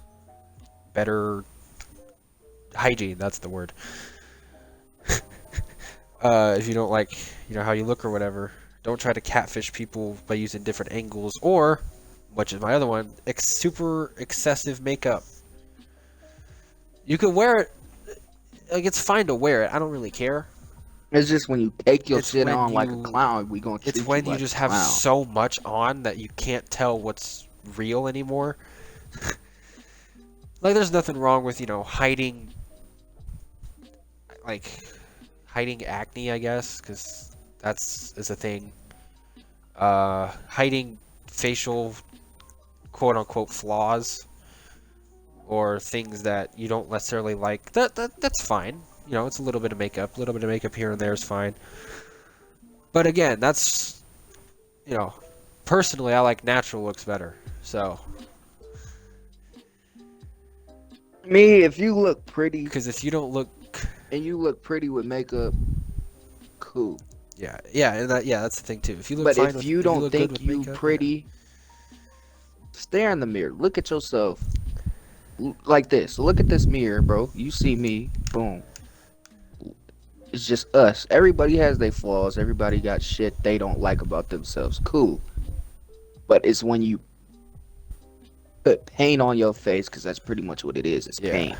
Better hygiene, that's the word. If you don't like, how you look or whatever, don't try to catfish people by using different angles or, which is my other one, super excessive makeup. You can wear it, like it's fine to wear it. I don't really care. It's just when you take your It's shit when on like a you clown, we gonna it's treat you when you like just a have clown. so much on that you can't tell what's real anymore. Like there's nothing wrong with, like hiding acne, I guess, cuz that's is a thing. Hiding facial quote unquote flaws or things that you don't necessarily like. That's fine. It's a little bit of makeup, a little bit of makeup here and there is fine. But again, that's you know, personally I like natural looks better. So, Me, if you look pretty because if you don't look and you look pretty with makeup, cool. yeah, and that's the thing too. If you look But fine if with you if you don't look good think with you makeup, yeah. pretty, stare in the mirror. Look at yourself. Like this. Look at this mirror, bro. You see me. Boom. It's just us. Everybody has their flaws. Everybody got shit they don't like about themselves. Cool. But it's when you put paint on your face, because that's pretty much what it is. It's Yeah. paint.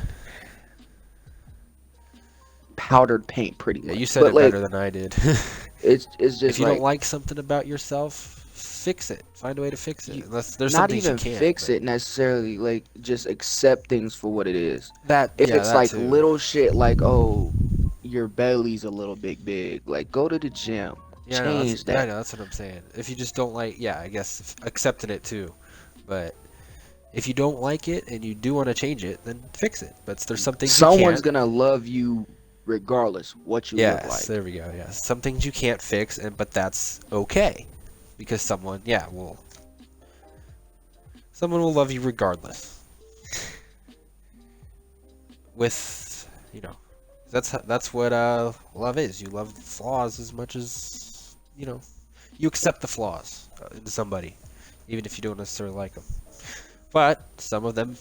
Powdered paint, pretty Yeah, you much. said But it better like, than I did. it's If just you don't like like something about yourself, fix it. Find a way to fix it. you Unless there's some not things you even can't, fix but it necessarily. Like just accept things for what it is. If yeah, it's that like too. little shit, like oh, your belly's a little bit big, like go to the gym, change I that. know, that's what I'm saying. If you just don't like, yeah, I guess accepting it too. But if you don't like it and you do want to change it, then fix it. But there's some things you Someone's can't. gonna love you regardless what you look Yes, like. there we go. Yes, some things you can't fix, but that's okay, because someone will love you regardless. With that's what love is. You love flaws as much as you accept the flaws in somebody, even if you don't necessarily like them. But some of them,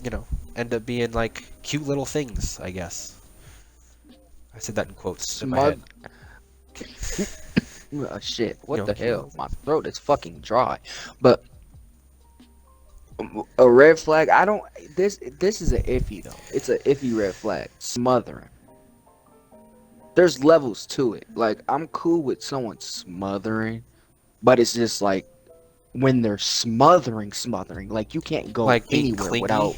you know, end up being like cute little things, I guess. I said that in quotes in my head. Smug. Shit. You What know, the cute hell? little. My throat is fucking dry. But a red flag. I don't. This is a iffy though. It's a iffy red flag. Smothering. There's levels to it. Like I'm cool with someone smothering, but it's just like when they're smothering. Like you can't go Like being anywhere clingy. without.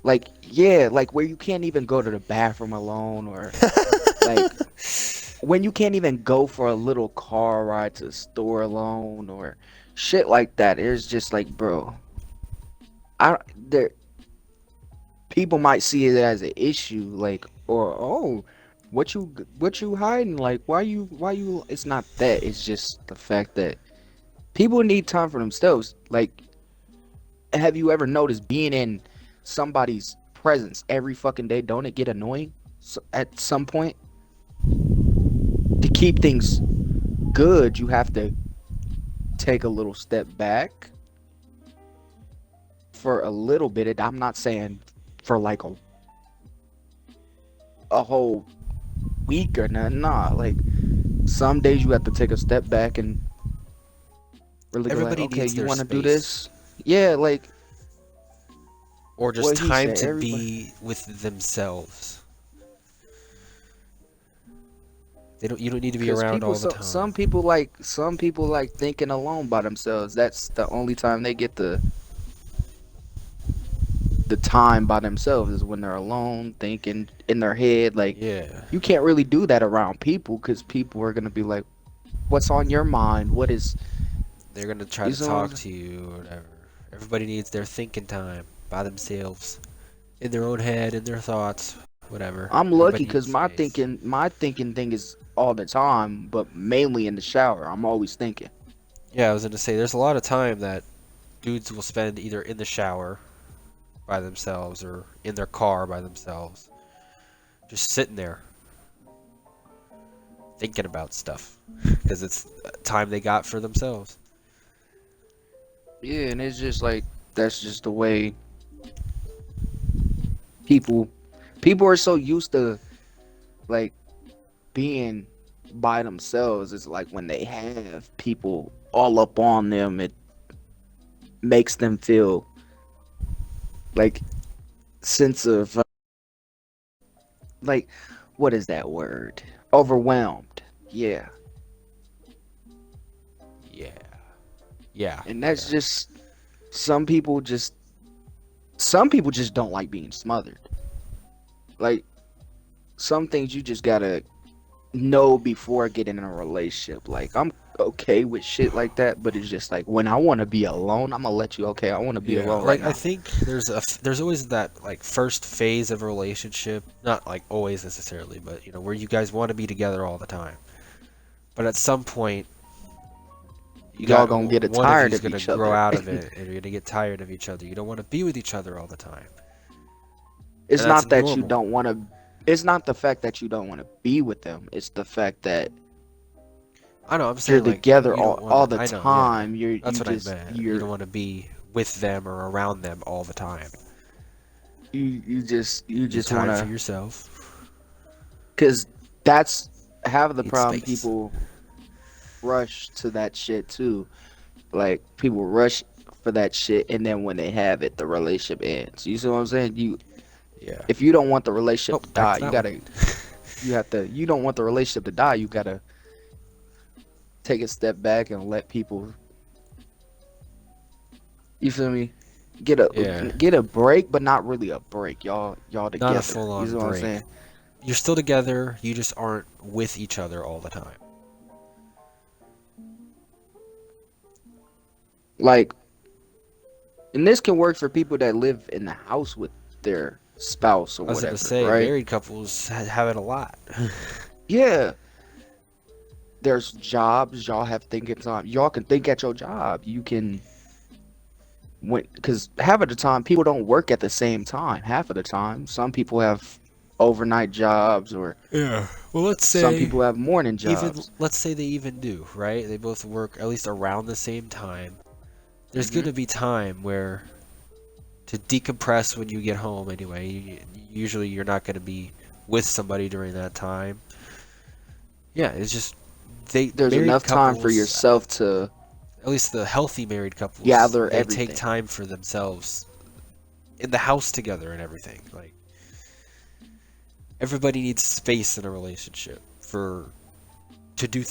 Like yeah, like where you can't even go to the bathroom alone, or like when you can't even go for a little car ride to the store alone, or shit like that. It's just like, bro, I there people might see it as an issue, like, or oh, what you hiding? Like, why you? It's not that. It's just the fact that people need time for themselves. Like, have you ever noticed being in somebody's presence every fucking day? Don't it get annoying at some point? To keep things good, you have to take a little step back for a little bit. I'm not saying for like a whole week or nothing. Nah, like some days you have to take a step back and really go like, Everybody okay, needs you their want to do space, this? Yeah, like or just what he time said. to Everybody, be with themselves. You don't need to be because around people, all the so time. some people like thinking alone by themselves. That's the only time they get the time by themselves is when they're alone thinking in their head. Like Yeah. you can't really do that around people because people are gonna be like, "What's on your mind? What is?" They're gonna try You to see what I'm talk saying? to you or whatever. Everybody needs their thinking time by themselves, in their own head, in their thoughts, whatever. I'm lucky Everybody because needs my space. thinking my thinking thing is all the time, but mainly in the shower. I'm always thinking. Yeah, I was gonna say, there's a lot of time that dudes will spend either in the shower by themselves or in their car by themselves, just sitting there thinking about stuff because it's time they got for themselves. Yeah, and it's just like that's just the way people people are so used to like being by themselves. It's like when they have people all up on them, it makes them feel like sense of like what is that word? Overwhelmed. Yeah. Yeah. Yeah. And that's Yeah. just some people just some people just don't like being smothered. Like some things you just gotta know before getting in a relationship. Like I'm okay with shit like that, but it's just like when I want to be alone, I'm gonna let you. Okay, I want to be Yeah, alone right like I now. think there's always that like first phase of a relationship, not like always necessarily, but you know, where you guys want to be together all the time. But at some point, you Y'all got gonna get one of tired you's of gonna each grow other. out of it, and you're gonna get tired of each other. You don't want to be with each other all the time, It's and that's not that you normal. don't want to. It's not the fact that you don't want to be with them. It's the fact that I know, I'm you're saying like together you don't want all to. the I know, yeah, time. that's You what I just meant. You don't want to be with them or around them all the time. you You need just time for wanna, yourself. cause that's half the Need problem. space. People rush to that shit too. Like people rush for that shit, and then when they have it, the relationship ends. You see what I'm saying? Yeah. If you don't want the Oh, relationship to back die, to that one. you don't want the relationship to die. You gotta take a step back and let people. You feel me? Get a Yeah. get a break, but not really a break. Y'all Not a together. You see full-on what I'm break. saying? You're still together, you just aren't with each other all the time. Like, and this can work for people that live in the house with their spouse or I was gonna whatever, say, right? married couples have it a lot. Yeah. There's jobs y'all have thinking time. Y'all can think at your job. You can when because half of the time people don't work at the same time. Half of the time, some people have overnight jobs or Yeah. Well, let's some say people have morning even jobs. let's say they even do, right? They both work at least around the same time. There's Hmm. gonna be time where to decompress when you get home anyway. Usually you're not gonna be with somebody during that time. Yeah, it's just they There's married enough time for couples, yourself to at least the healthy married couples, gather they take everything. time for themselves in the house together and everything. Like everybody needs space in a relationship for to do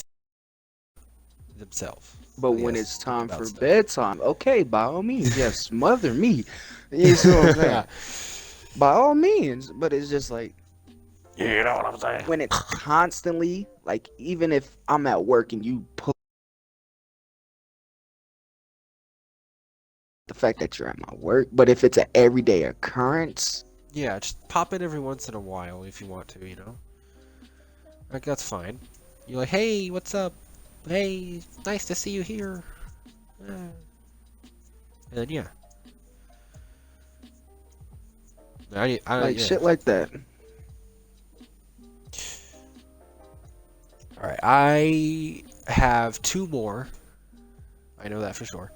themselves. But when Yes, it's think time about for stuff. bedtime, okay, by all means, yes, smother me. You see what I'm saying? By all means. But it's just like You know what I'm saying? when it's constantly, like even if I'm at work and you put the fact that you're at my work, but if it's an everyday occurrence, Yeah, just pop in every once in a while if you want to, you know? Like, that's fine. You're like, hey, what's up? Hey, nice to see you here. And then, yeah. like Yeah. shit like that. Alright, I have two more. I know that for sure.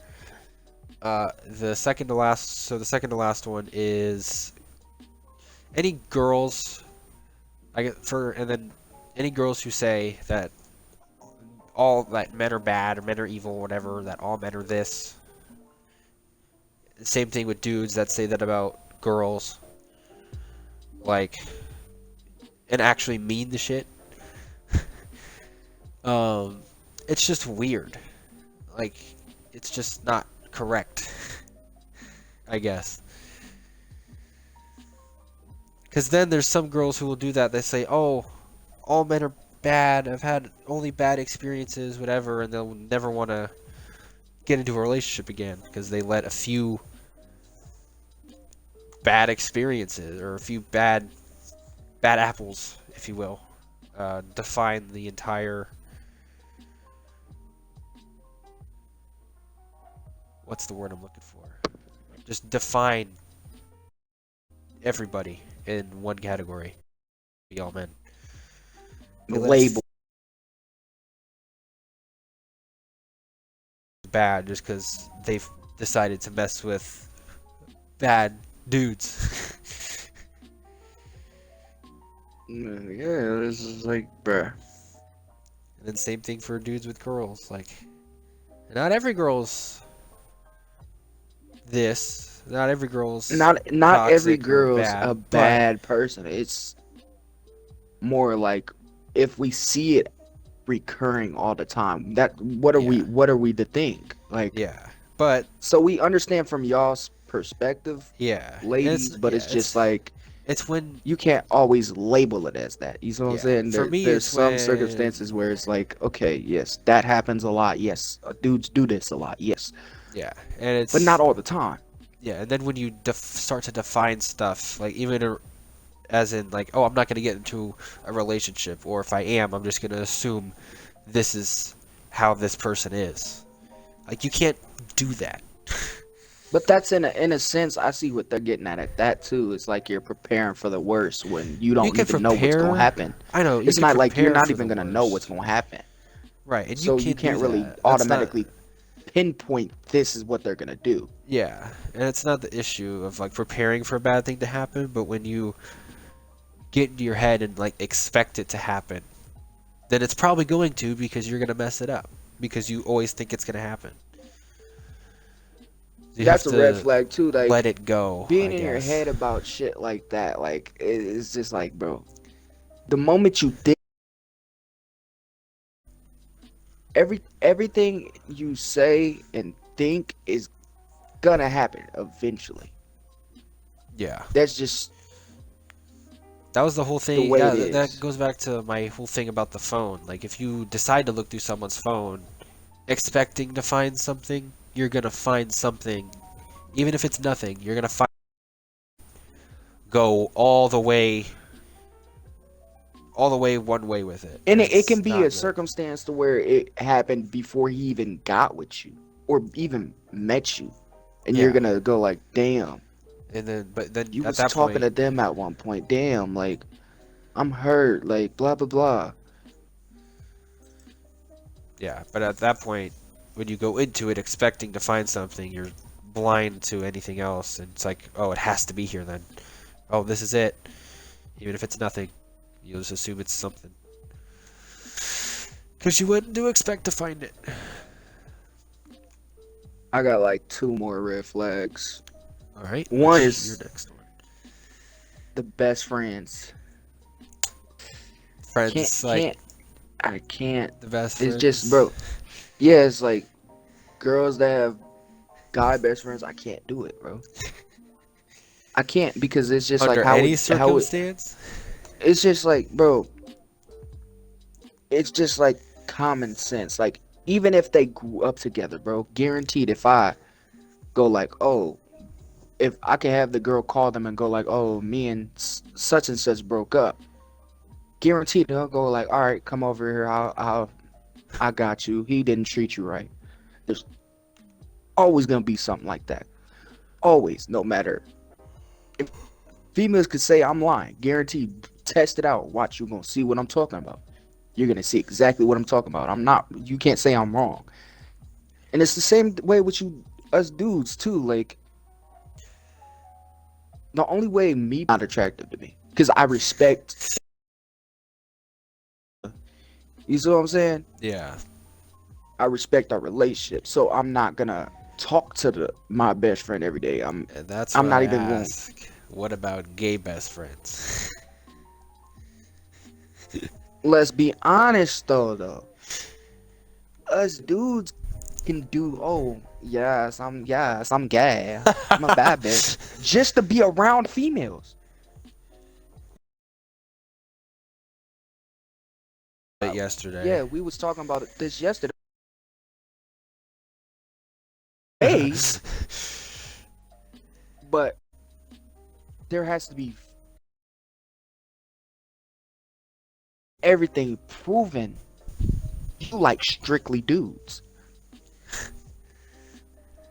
The second to last, so the second to last one is any girls, and then any girls who say that all that men are bad or men are evil, whatever, that all men are this. Same thing with dudes that say that about girls, like, and actually mean the shit. Um, it's just weird. Like, it's just not correct, I guess. Because then there's some girls who will do that. They say, oh, all men are bad. I've had only bad experiences, whatever, and they'll never want to get into a relationship again because they let a few bad experiences or a few bad apples, if you will, define the entire. What's the word I'm looking for? Just define everybody in one category. Be all men. They let Label. bad just because they've decided to mess with bad dudes. Yeah, this is like, bruh. And then same thing for dudes with girls. Like, not every girl's this. Not every girl's Not every toxic or girl's bad, a but bad person. It's more like if we see it recurring all the time, that Yeah. what are we to think? Like, Yeah. But so we understand from y'all's perspective, yeah, ladies, but it's just like it's when you can't always label it as that. You know what I'm yeah. saying? For me, There's it's some circumstances when where it's like, okay, yes, that happens a lot. Yes, dudes do this a lot. Yes, yeah, and but not it's all the time. yeah, and then when you start to define stuff, like even as in like, oh, I'm not gonna get into a relationship, or if I am, I'm just gonna assume this is how this person is. Like you can't do that. But that's in a sense, I see what they're getting at that too. It's like you're preparing for the worst when you You don't can even know what's gonna prepare. happen. I know you It's can not like you're prepare not for even the gonna know what's worst, gonna happen. right? And you So you can do can't really that. That's not. automatically pinpoint this is what they're gonna do. Yeah, and it's not the issue of like preparing for a bad thing to happen, but when you get into your head and like expect it to happen, then it's probably going to because you're gonna mess it up because you always think it's gonna happen. You have That's a red to flag too. let Like it go, being I in your guess. head about shit like that, like it's just like, bro, the moment you think everything you say and think is gonna happen eventually. Yeah, That's just that was the whole the thing. way Yeah, it that is. goes back to my whole thing about the phone. Like if you decide to look through someone's phone, expecting to find something, you're gonna find something, even if it's nothing. You're gonna go all the way one way with it, And and it it's can be a not good. circumstance to where it happened before he even got with you or even met you. And you're Yeah, gonna go like, damn, but then you at was that talking point, to them at one point. Damn, like I'm hurt, like blah blah blah. yeah, but at that point, when you go into it expecting to find something, you're blind to anything else, and it's like, oh, it has to be here then. Oh, this is it. Even if it's nothing, you'll just assume it's something. Because you wouldn't do expect to find it. I got like two more red flags. Alright, One what's your is next one? the best friends. Can't Friends, like, can't I can't. the best It's just friends. bro. Yeah, it's like girls that have guy best friends. I can't do it, bro. I can't because it's just like Under any circumstance? it's just like, bro, it's just like common sense. Like even if they grew up together, bro, guaranteed if I go like, oh, if I can have the girl call them and go like, oh, me and such and such broke up, guaranteed they'll go like, all right, come over here. I got you. He didn't treat you right. There's always gonna be something like that. Always, no matter if females could say I'm lying, guaranteed. Test it out. Watch, you're gonna see what I'm talking about. You're gonna see exactly what I'm talking about. I'm not. You can't say I'm wrong. And it's the same way with you, us dudes too. Like the only way me not attractive to me, because I respect. You see what I'm saying? Yeah. I respect our relationship, so I'm not gonna talk to my best friend every day. And that's I'm why not I even going. ask, what about gay best friends? Let's be honest though. Us dudes can do, oh yes, I'm gay. I'm a bad bitch. Just to be around females. Yesterday. Yeah, we was talking about this yesterday. Hey, but there has to be everything proven. You like strictly dudes.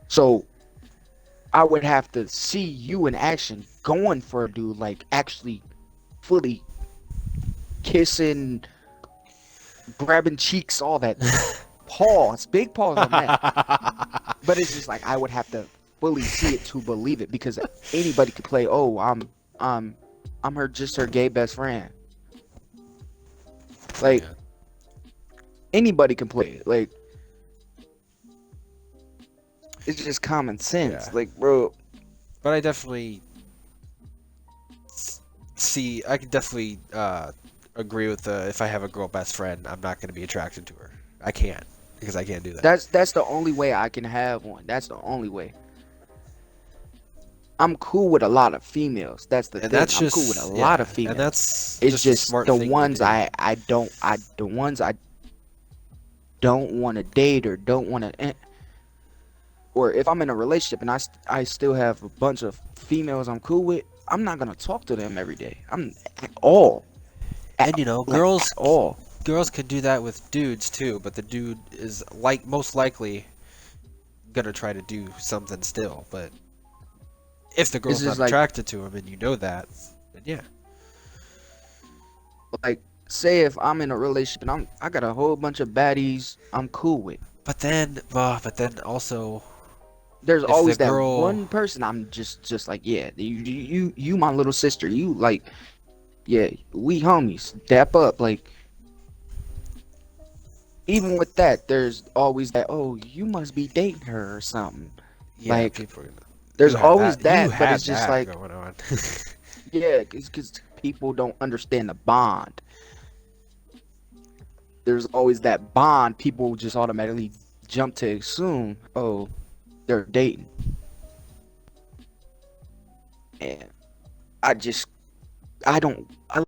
So I would have to see you in action going for a dude, like actually fully kissing, grabbing cheeks, all that. Pause, big pause on that. But it's just like I would have to fully see it to believe it because anybody could play. Oh, I'm her gay best friend. Like Yeah. anybody can play it. Like it's just common Yeah. sense. Like bro, But I definitely see, I can definitely agree with the if I have a girl best friend, I'm not gonna be attracted to her. I can't because I can't do that. That's the only way I can have one. That's the only way. I'm cool with a lot of females. That's the And thing. that's I'm cool with a just lot of and females. that's It's just a just smart the thing to ones do. the ones I don't want to date or don't want to, or if I'm in a relationship and I still have a bunch of females I'm cool with, I'm not gonna talk to them every day. I'm at all, And you know, like girls at all. girls can do that with dudes too, but the dude is like most likely gonna try to do something still. But if the It's girl's not just like attracted to him and you know that, then yeah. like say if I'm in a relationship and I got a whole bunch of baddies I'm cool with. But then also, There's if the always that girl, one person I'm just like, yeah, you my little sister. You like, yeah, we homies. Dap up. Like, even with that, there's always that, oh, you must be dating her or something. yeah, Like, people, there's you have always that, you that, but had it's just that like, going on. yeah, because people don't understand the bond. There's always that bond. People just automatically jump to assume, oh, they're dating. And I just, I don't, I like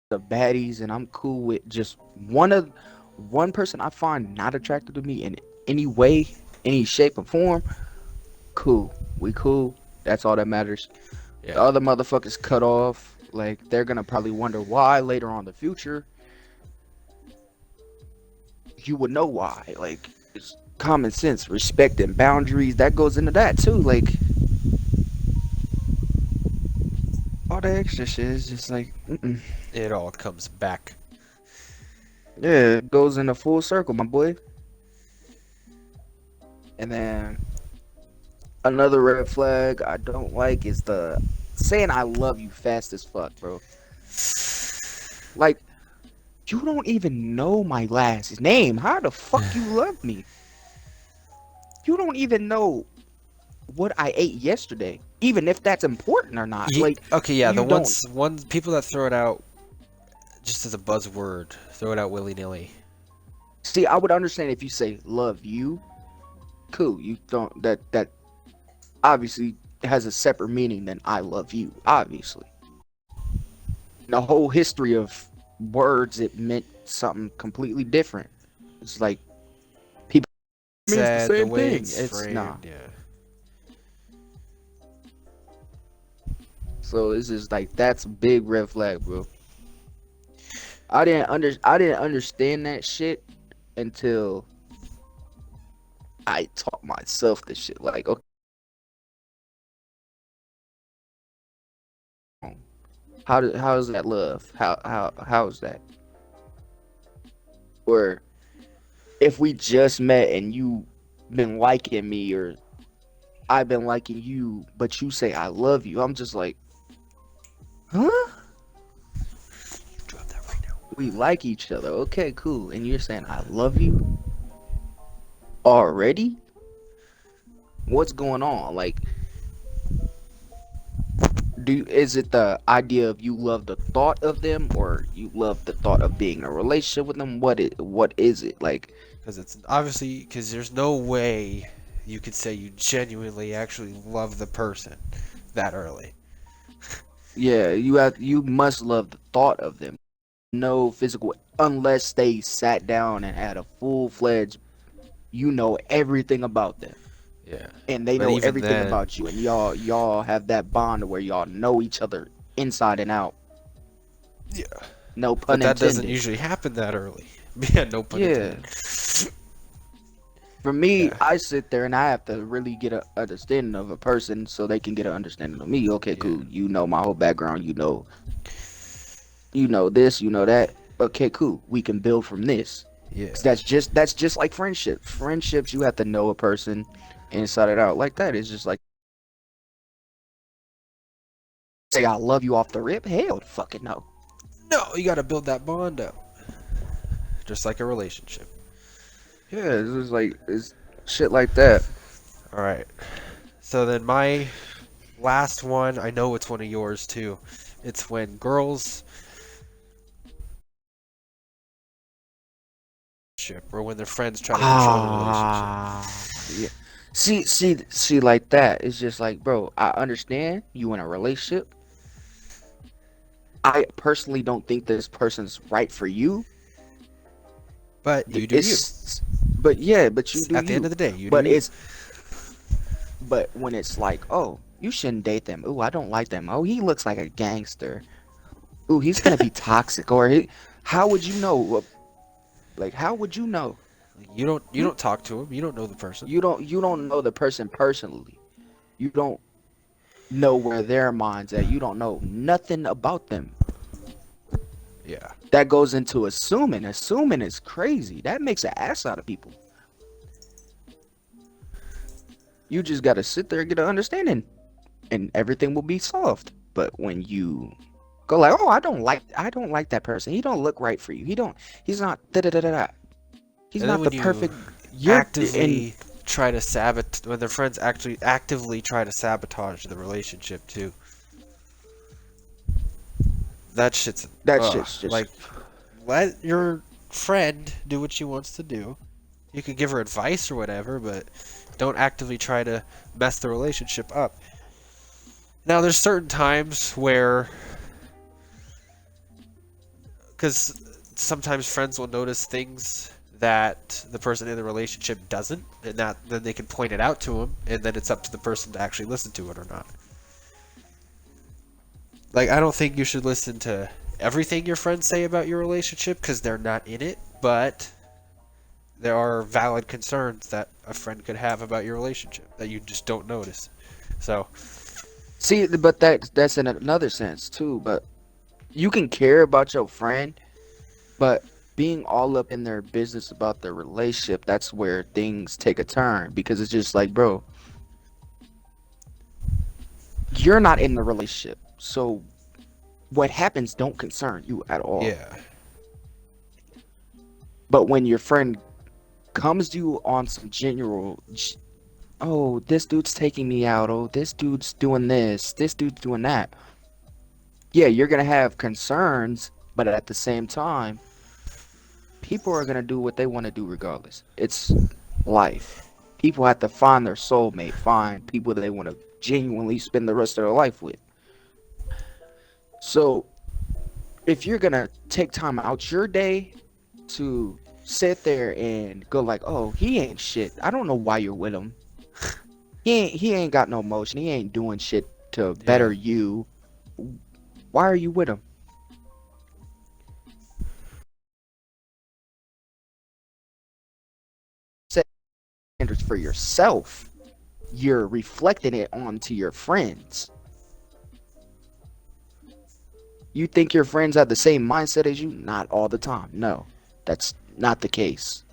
the baddies, and I'm cool with just one person I find not attractive to me in any way, any shape or form. Cool, we cool. That's all that matters. The Yeah, other motherfuckers cut off. Like they're gonna probably wonder why later on in the future. You would know why. Like it's common sense, respect and boundaries. That goes into that too. Like all the extra shit is just like, it all comes back. yeah, it goes in a full circle, my boy. And then another red flag I don't like is the saying I love you fast as fuck, bro. Like you don't even know my last name. How the fuck you love me? You don't even know what I ate yesterday, even if that's important or not. Like Okay, yeah, the you don't ones people that throw it out just as a buzzword, throw it out willy nilly. see. I would understand if you say love you. Cool. You don't that obviously has a separate meaning than I love you. Obviously, the whole history of words it meant something completely different. It's like people means the Said the same way thing. it's It's nah. framed, yeah. So it's just like that's a big red flag, bro. I didn't understand that shit until I taught myself this shit. Like, okay, how is that love? How is that? Or if we just met and you been liking me, or I've been liking you, but you say I love you, I'm just like, huh? Drop that right now. We like each other, okay, cool, and you're saying I love you already? What's going on? Like, is it the idea of you love the thought of them, or you love the thought of being in a relationship with them? What is it like? Because it's obviously because there's no way you could say you genuinely actually love the person that early. Yeah, you must love the thought of them. No physical, unless they sat down and had a full-fledged, you know everything about them, Yeah. and they But know even everything then, about you, and y'all have that bond where y'all know each other inside and out. yeah. No But pun that doesn't intended. usually happen that early. Yeah, no pun Yeah. intended. For me, Yeah. I sit there and I have to really get a understanding of a person so they can get an understanding of me. Okay, Yeah. cool. You know my whole background. You know this. You know that. Okay, cool. We can build from this. Yeah. 'Cause that's just like friendships. Friendships, you have to know a person inside and out. Like that, it's just like say I love you off the rip. Hell, fucking no. No, you got to build that bond out, just like a relationship. Yeah, it's just like it's shit like that. All right. So then my last one, I know it's one of yours too. It's when girls or when their friends try to control the relationship. Yeah. See, like that. It's just like, bro, I understand you in a relationship. I personally don't think this person's right for you. But you do you. It's, but yeah, but you do At the end you. of the day, you do But you. but when it's like, oh, you shouldn't date them. Ooh, I don't like them. Oh, he looks like a gangster. Ooh, he's gonna be toxic. How would you know? Like, how would you know? You don't talk to them. You don't know the person. You don't know the person personally. You don't know where their mind's at. You don't know nothing about them. Yeah. That goes into assuming. Assuming is crazy. That makes an ass out of people. You just gotta sit there and get an understanding, and everything will be solved. But when you go like, oh, I don't like that person. He don't look right for you. He's not da da da da da. He's And then not when the you perfect. You're in. actively try to when their friends actually actively try to sabotage the relationship too. That shit's That ugh. shit's just Like, let your friend do what she wants to do. You can give her advice or whatever, but don't actively try to mess the relationship up. Now, there's certain times where, because sometimes friends will notice things that the person in the relationship doesn't, and that then they can point it out to them, and then it's up to the person to actually listen to it or not. Like, I don't think you should listen to everything your friends say about your relationship because they're not in it, but there are valid concerns that a friend could have about your relationship that you just don't notice. So, see, but that's in another sense too. But you can care about your friend, but being all up in their business about their relationship, that's where things take a turn because it's just like, bro, you're not in the relationship. So what happens don't concern you at all. yeah. But when your friend comes to you on some general, oh, this dude's taking me out. Oh, this dude's doing this. This dude's doing that. Yeah, you're going to have concerns, but at the same time, people are going to do what they want to do regardless. It's life. People have to find their soulmate, find people that they want to genuinely spend the rest of their life with. So, if you're going to take time out your day to sit there and go like, "Oh, he ain't shit. I don't know why you're with him. He ain't got no emotion. He ain't doing shit to better Yeah. you. Why are you with him?" Set standards for yourself. You're reflecting it onto your friends. You think your friends have the same mindset as you? Not all the time. No, that's not the case.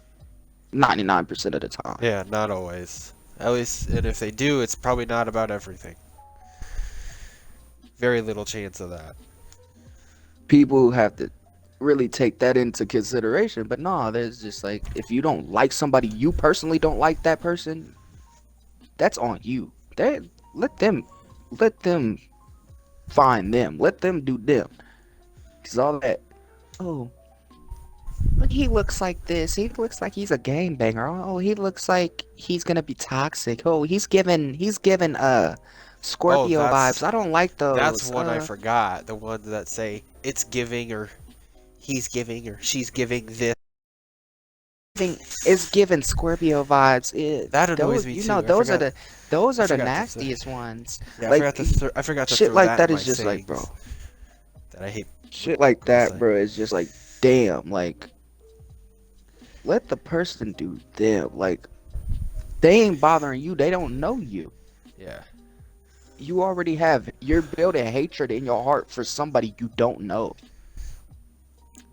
99% of the time. Yeah, not always. At least, and if they do, it's probably not about everything. Very little chance of that. People have to really take that into consideration. But no, there's just like, if you don't like somebody, you personally don't like that person, that's on you. They let them find them. Let them do them. Cause all that, oh, but he looks like this. He looks like he's a gangbanger. Oh, he looks like he's gonna be toxic. Oh, he's given Oh, Scorpio vibes. I don't like that's those. one I forgot. The ones that say it's giving or he's giving or she's giving this. It's giving Scorpio vibes. That annoys Those, me you too. know, those I are the forgot to nastiest ones. Yeah, Like I forgot to shit throw like that that in my is just like, bro. sayings that I hate when Shit like people that, say. bro, is just like, damn. Like, let the person do them. Like, they ain't bothering you. They don't know you. Yeah. You're building hatred in your heart for somebody you don't know.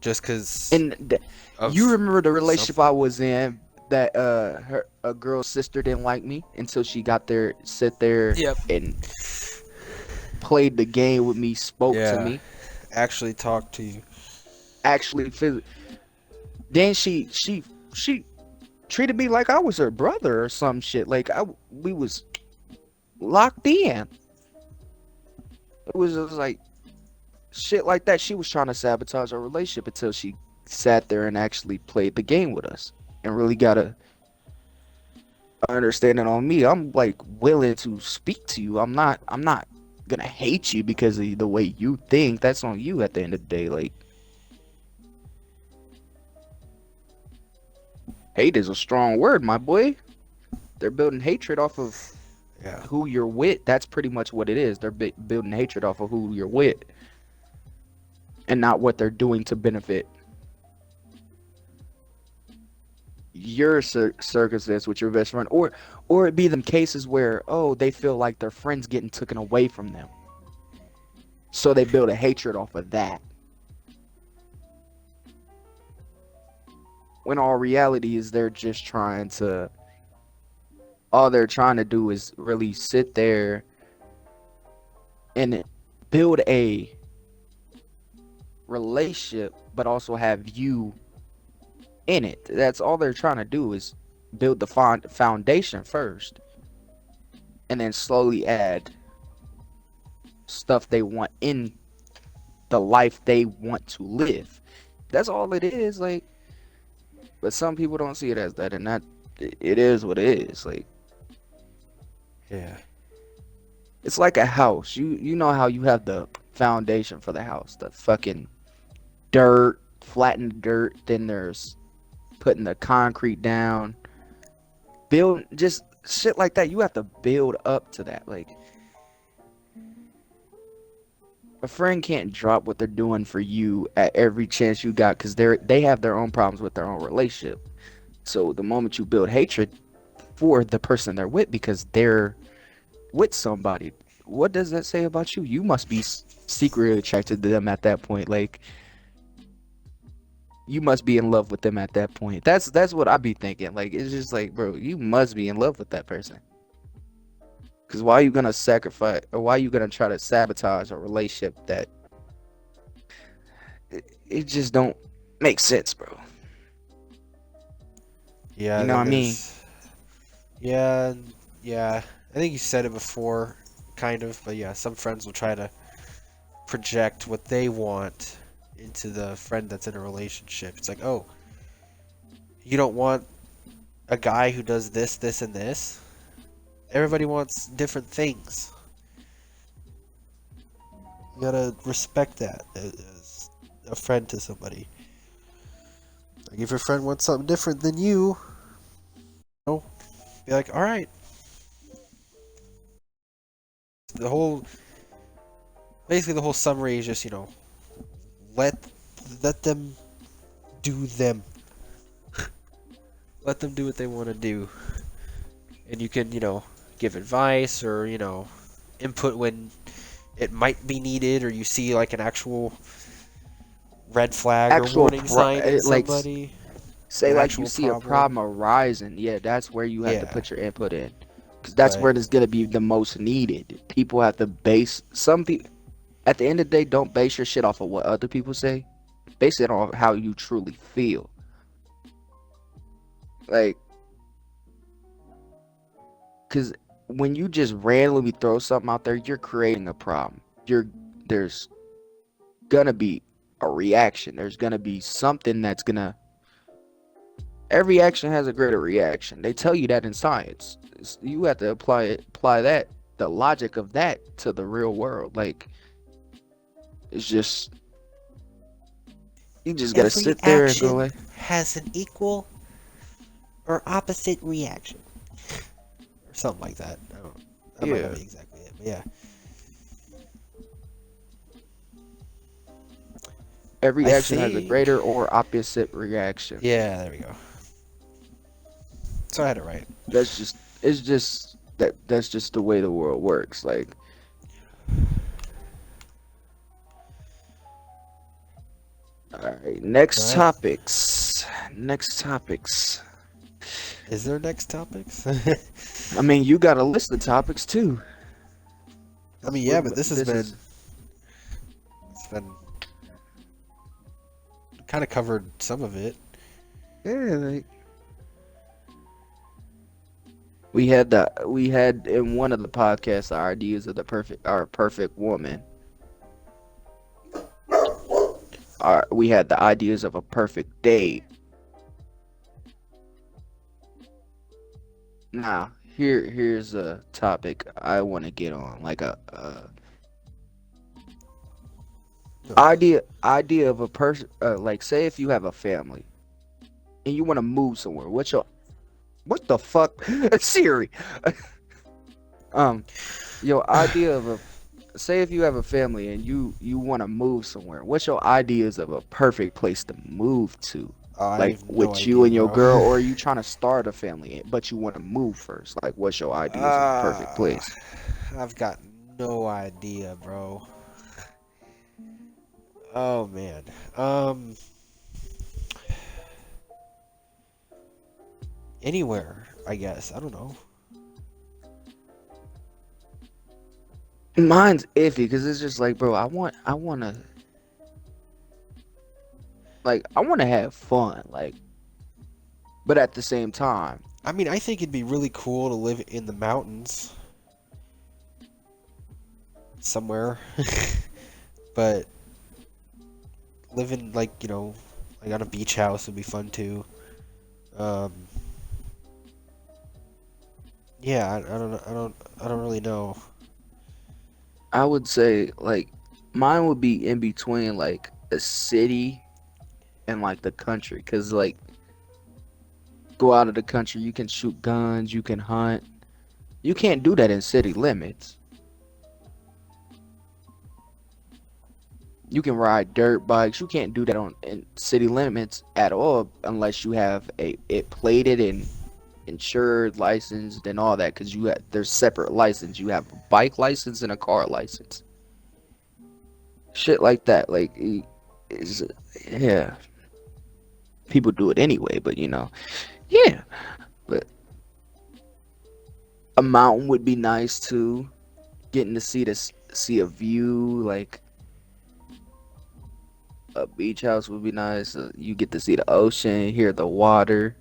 Just because And of you remember the relationship something. I was in that a girl's sister didn't like me until she got there, sit there Yep. and played the game with me, spoke to Yeah. me, Actually talk to you. actually then she treated me like I was her brother or some shit. Like we was locked in. It was just like shit like that. She was trying to sabotage our relationship until she sat there and actually played the game with us and really got a understanding on me. I'm like willing to speak to you. I'm not gonna hate you because of the way you think. That's on you at the end of the day. Like, hate is a strong word, my boy. They're building hatred off of Yeah. who you're with. That's pretty much what it is. They're building hatred off of who you're with and not what they're doing to benefit your circumstance with your best friend, or it be them cases where, oh, they feel like their friends getting taken away from them, so they build a hatred off of that, when all reality is they're just trying to, all they're trying to do is really sit there and build a relationship but also have you in it. That's all they're trying to do, is build the foundation first and then slowly add stuff they want in the life they want to live. That's all it is. Like, but some people don't see it as that, and that it is what it is. Like, Yeah. it's like a house. You know how you have the foundation for the house, the fucking dirt, flattened dirt, then there's putting the concrete down, build, just shit like that. You have to build up to that. Like, a friend can't drop what they're doing for you at every chance you got, because they have their own problems with their own relationship. So the moment you build hatred for the person they're with because they're with somebody, what does that say about you? You must be secretly attracted to them at that point. Like, you must be in love with them at that point. That's what I be thinking. Like, it's just like, bro, you must be in love with that person. Because why are you gonna sacrifice, or why are you gonna try to sabotage a relationship that it just don't make sense, bro? Yeah, You know what I mean? Yeah, yeah. I think you said it before, kind of, but yeah, some friends will try to project what they want into the friend that's in a relationship. It's like, oh, you don't want a guy who does this, this, and this? Everybody wants different things. You gotta respect that as a friend to somebody. Like, if your friend wants something different than you, be like, all right. The whole, basically, the whole summary is just, let let them do them. Let them do what they want to do, and you can, give advice or input when it might be needed, or you see like an actual red flag or Actual warning sign in like, somebody. say, An like, you actual see a problem arising. Yeah, that's where you have to Yeah, put your input in, because that's but where it's gonna be the most needed. People have to base some people. At the end of the day, don't base your shit off of what other people say. Base it on how you truly feel. Like, because when you just randomly throw something out there, you're creating a problem. There's gonna be a reaction. There's gonna be something that's gonna. Every action has a greater reaction. They tell you that in science. You have to apply that, the logic of that, to the real world. Like, it's just, you just gotta Every sit there and go action like, has an equal or opposite reaction. or something like that. That might yeah. not be exactly it, but yeah. Every I action has a think. greater or opposite reaction. Yeah, there we go. So I had it right. That's just, it's just that's just the way the world works. Like, all right, next Alright. topics. Next topics. Is there next topics? I mean, you got a list of topics too. I mean, yeah, but this has been. is- It's been. Kind of covered some of it. yeah, like, we had in one of the podcasts the ideas of our perfect woman. we had the ideas of a perfect date. Now, here's a topic I want to get on, like a idea of a person. Like, say if you have a family and you want to move somewhere, what the fuck, Siri? um, your idea of a say if you have a family and you want to move somewhere, what's your ideas of a perfect place to move to? I Like have no with you idea, and your bro. girl, or are you trying to start a family, but you want to move first? Like, what's your ideas of a perfect Ah, place? I've got no idea, bro. Oh man. Anywhere, I guess. I don't know. Mine's iffy because it's just like, bro, I want to have fun, like, but at the same time, I mean, I think it'd be really cool to live in the mountains somewhere, but living like, like on a beach house would be fun too. Um, yeah, I don't really know. I would say like mine would be in between like a city and like the country, because like go out of the country, you can shoot guns, you can hunt. You can't do that in city limits. You can ride dirt bikes. You can't do that on in city limits at all unless you have a it plated and insured, licensed, and all that. Because there's separate license. You have a bike license and a car license. Shit like that. Like is yeah. People do it anyway, but yeah. But a mountain would be nice too. Getting to see a view, like a beach house would be nice. You get to see the ocean, hear the water.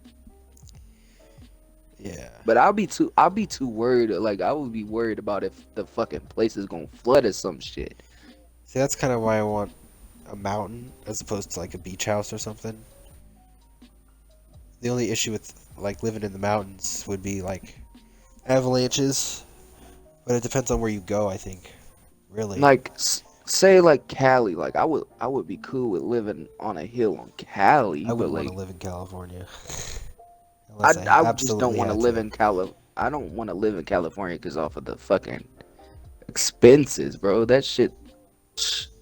Yeah. But I'll be too worried. Like I would be worried about if the fucking place is gonna flood or some shit. See, that's kind of why I want a mountain as opposed to like a beach house or something. The only issue with like living in the mountains would be like avalanches, but it depends on where you go, I think. Really. Like say like Cali. Like I would be cool with living on a hill on Cali, I but wouldn't want to like live in California I unless I I just don't absolutely want to had live to. in Cali. I don't want to live in California because off of the fucking expenses, bro. That shit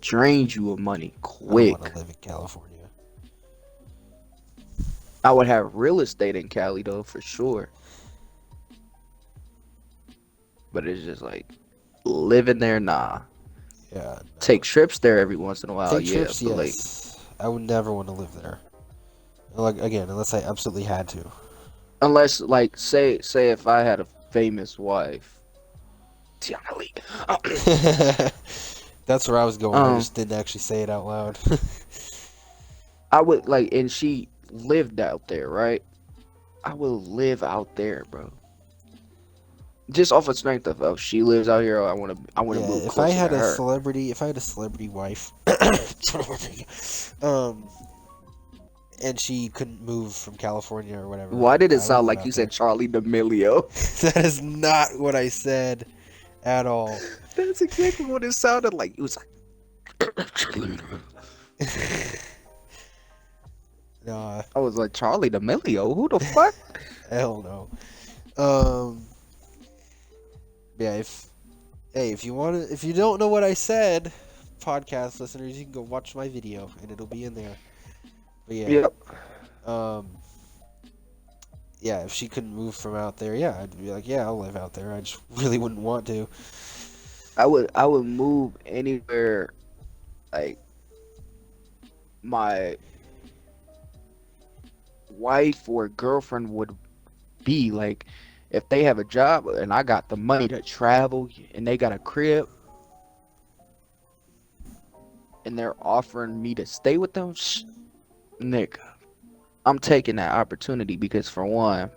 drains you of money I don't want to quick. live in California. I would have real estate in Cali though for sure, but it's just like living there, nah. Yeah, no. Take trips there every once in a while, Take yeah, trips, but like yes. I would never want to live there. Like again, unless I absolutely had to. unless like say if I had a famous wife, Tiana Lee, That's where I was going. I um, just didn't actually say it out loud. I would like, and she lived out there, right? I would live out there, bro. Just off of strength of, oh, she lives out here. I want to Yeah, move closer to her. if I had a celebrity wife, um, and she couldn't move from California or whatever, Why did it I would sound live like you out there. said Charlie D'Amelio? That is not what I said at all. That's exactly what it sounded like. It was like, No, I was like, Charlie D'Amelio? Who the fuck? hell no. Um, yeah, if you want to, if you don't know what I said, podcast listeners, you can go watch my video and it'll be in there. But yeah, Yep. um, yeah, if she couldn't move from out there, yeah, I'd be like, yeah, I'll live out there. I just really wouldn't want to. I would move anywhere like my wife or girlfriend would be. Like if they have a job and I got the money to travel and they got a crib and they're offering me to stay with them, nigga, I'm taking that opportunity because for one,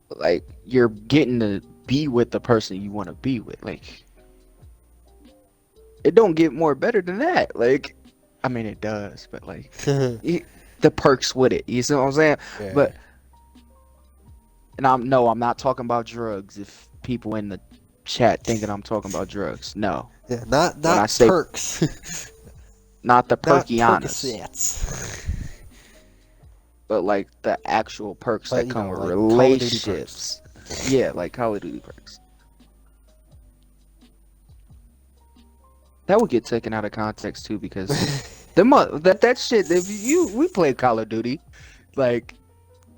like you're getting to be with the person you want to be with. Like it don't get more better than that. Like, I mean, it does, but like the perks with it. You see what I'm saying? Yeah. But and I'm not talking about drugs. If people in the chat thinking I'm talking about drugs, no. Yeah, not When I say perks. not the Not Perkianas, Percocets. but like the actual perks But, that you come know, with like Call of Duty relationships. Yeah, like Call of Duty perks. That would get taken out of context too because that shit. If we play Call of Duty, like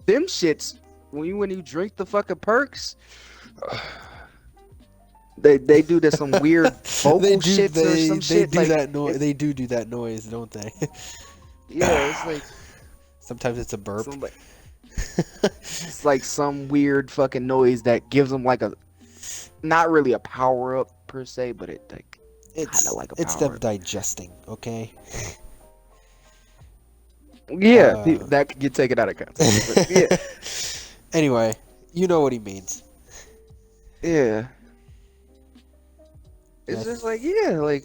them shits when you drink the fucking perks, they do this some weird vocal shits or some shit. do Like that noise. They do that noise, don't they? yeah, it's like Sometimes it's a burp. some like it's like some weird fucking noise that gives them like a not really a power up per se, but it like It's kinda like a it's power them up. digesting, okay? Yeah, Uh, that could get taken out of context. But yeah, Anyway, you know what he means. yeah. It's Yes. just like like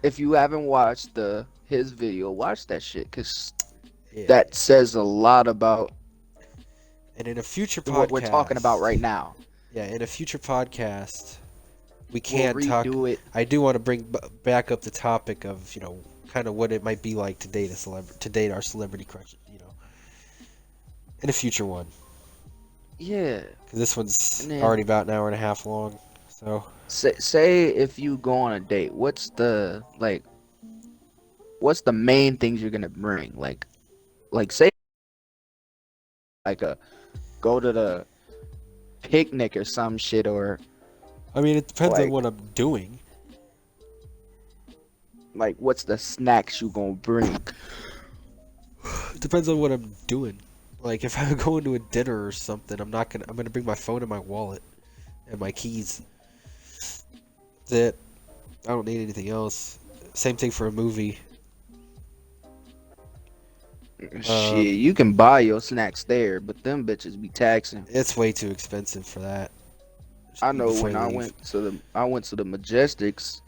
if you haven't watched his video, watch that shit because Yeah. that says a lot about And in a future podcast, what we're talking about right now. Yeah, in a future podcast, we We'll can talk. redo it. I do want to bring back up the topic of kind of what it might be like to date a celebrity, to date our celebrity crushes, in a future one. Yeah. Because this one's And then- already about an hour and a half long. So Say if you go on a date, what's the main things you're gonna bring? Like say like a go to the picnic or some shit or I mean, it depends on Like- what I'm doing. like what's the snacks you gonna bring? It depends on what I'm doing. Like if I'm going to a dinner or something, I'm gonna bring my phone and my wallet and my keys. That's it. I don't need anything else. Same thing for a movie. Shit, you can buy your snacks there, but them bitches be taxing. It's way too expensive for that. Just I eat know before when you I leave. went to the Majestics,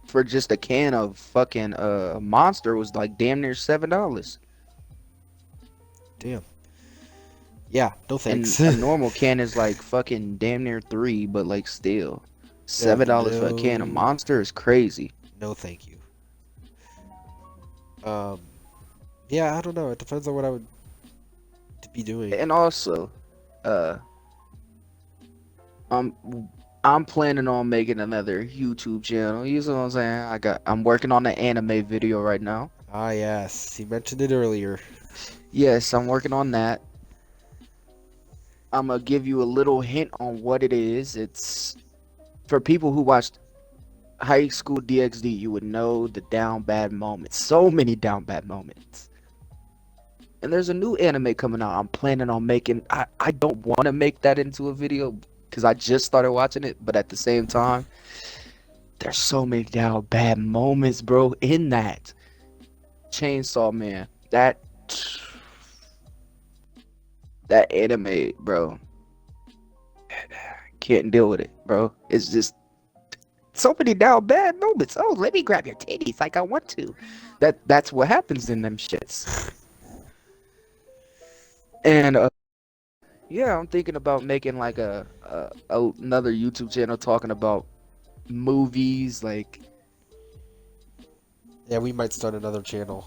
for just a can of fucking Monster was like damn near $7. Damn. Yeah, no And thanks. a normal can is like fucking damn near $3, but like still $7 for a can of no. Monster is crazy. No, thank you. Yeah, I don't know. It depends on what I would be doing. And also, I'm planning on making another YouTube channel. You know what I'm saying? I'm working on an anime video right now. Ah, yes, he mentioned it earlier. Yes, I'm working on that. I'm gonna give you a little hint on what it is. It's for people who watched High School DxD. You would know the down bad moments. So many down bad moments. And there's a new anime coming out. I'm planning on making. I don't want to make that into a video because I just started watching it. But at the same time, there's so many down bad moments, bro. In that Chainsaw Man, that anime, bro, can't deal with it, bro. It's just so many down bad moments. Oh, let me grab your titties like I want to. That's what happens in them shits. And yeah, I'm thinking about making like another YouTube channel talking about movies, like Yeah, we might start another channel.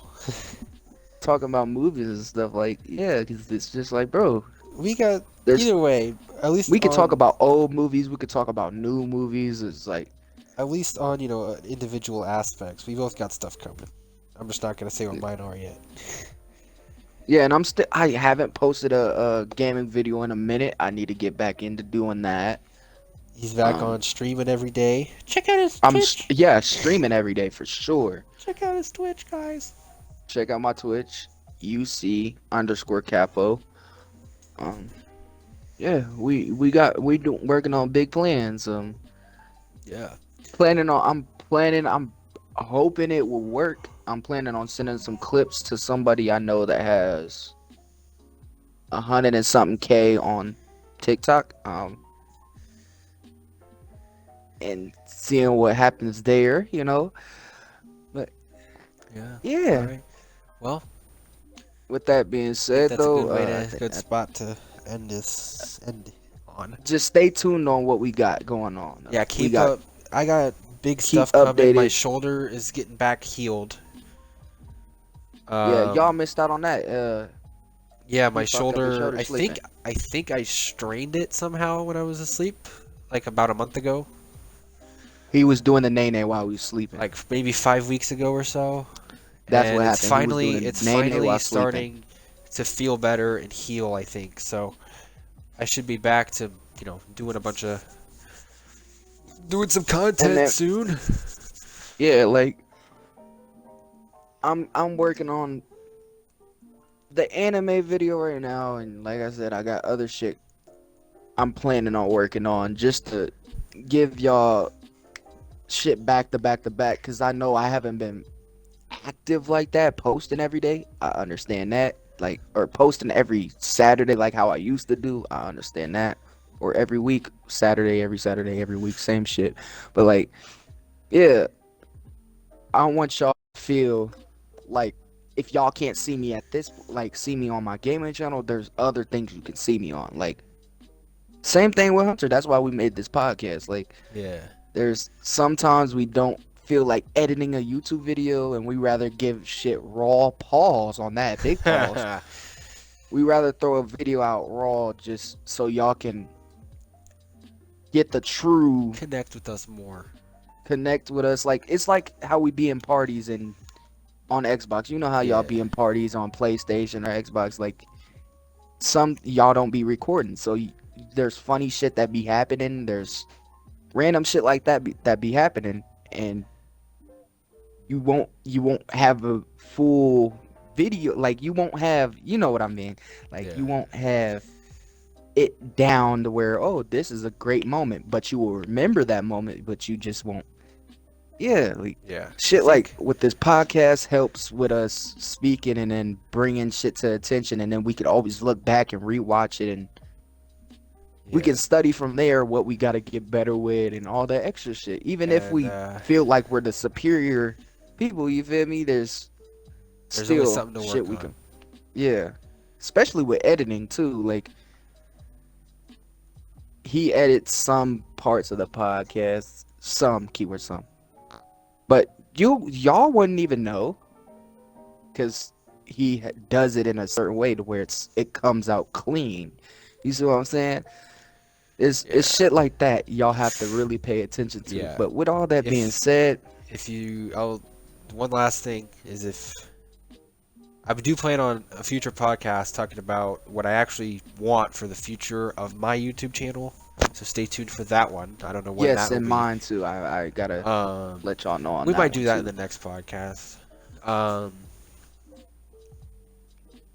talking about movies and stuff. Like yeah, because it's just like, bro, We got There's- either way. At least we could talk on- about old movies. We could talk about new movies. It's like at least on individual aspects. We both got stuff coming. I'm just not gonna say what mine are yet. yeah, and I haven't posted a gaming video in a minute. I need to get back into doing that. He's back Um, on streaming every day. Check out his I'm Twitch. streaming every day for sure. Check out his Twitch, guys. Check out my Twitch, UC_Capo. Yeah, we working on big plans. Yeah. I'm hoping it will work. I'm planning on sending some clips to somebody I know that has 100 and something K on TikTok. and seeing what happens there, Yeah. Yeah. All right. Well, With that being I think said, that's a though, good way I to good spot to end on. just stay tuned on what we got going on. Yeah, We keep got up. I got big keep stuff coming. My updated. shoulder is getting back healed. Yeah, y'all Um, missed out on that. yeah, He my fucked up his shoulder. shoulder sleeping. I think I strained it somehow when I was asleep, like about a month ago, He was doing the nay nay while he was sleeping. like maybe 5 weeks ago or so. That's And what it's happened. He was doing it's the nay nay finally while sleeping. starting to feel better and heal, I think. So I should be back to, doing some content then- soon. Yeah, like I'm working on the anime video right now, and like I said, I got other shit I'm planning on working on just to give y'all shit back to back to back, because I know I haven't been active like that, posting every day. I understand that. Like, or posting every Saturday like how I used to do. I understand that. Or every week, every Saturday, every week, same shit. But like, yeah, I want y'all to feel like if y'all can't see me at this, like see me on my gaming channel, there's other things you can see me on. Like, same thing with Hunter. That's why we made this podcast. Like, Yeah. there's sometimes we don't feel like editing a YouTube video, and we rather give shit raw. Pause on that, big pause. We rather throw a video out raw just so y'all can get the true Connect with us more. connect with us. Like, it's like how we be in parties and on Xbox. You know how y'all be Yeah. in parties on PlayStation or Xbox. Like, some y'all don't be recording, so there's funny shit that be happening. There's random shit like that be happening, and you won't have a full video. Like, you won't have, you know what I mean, like, Yeah. you won't have it down to where, oh, this is a great moment, but you will remember that moment, but you just won't. Yeah, like, Yeah. shit I like think- with this podcast helps with us speaking and then bringing shit to attention, and then we could always look back and rewatch it, and we yeah. can study from there what we got to get better with and all that extra shit. Even if we And, feel like we're the superior people, you feel me? There's There's always still something to shit work we on. can. Yeah, especially with editing too. Like, he edits some parts of the podcast, some keyword some, but y'all wouldn't even know, because he does it in a certain way to where it comes out clean. You see what I'm saying? It's shit like that y'all have to really pay attention to. Yeah. But with all that being If- said, One last thing is, if I do plan on a future podcast talking about what I actually want for the future of my YouTube channel, so stay tuned for that one. I don't know when yes, that will and be. mine too. I gotta let y'all know on We that might do one, that too. in the next podcast.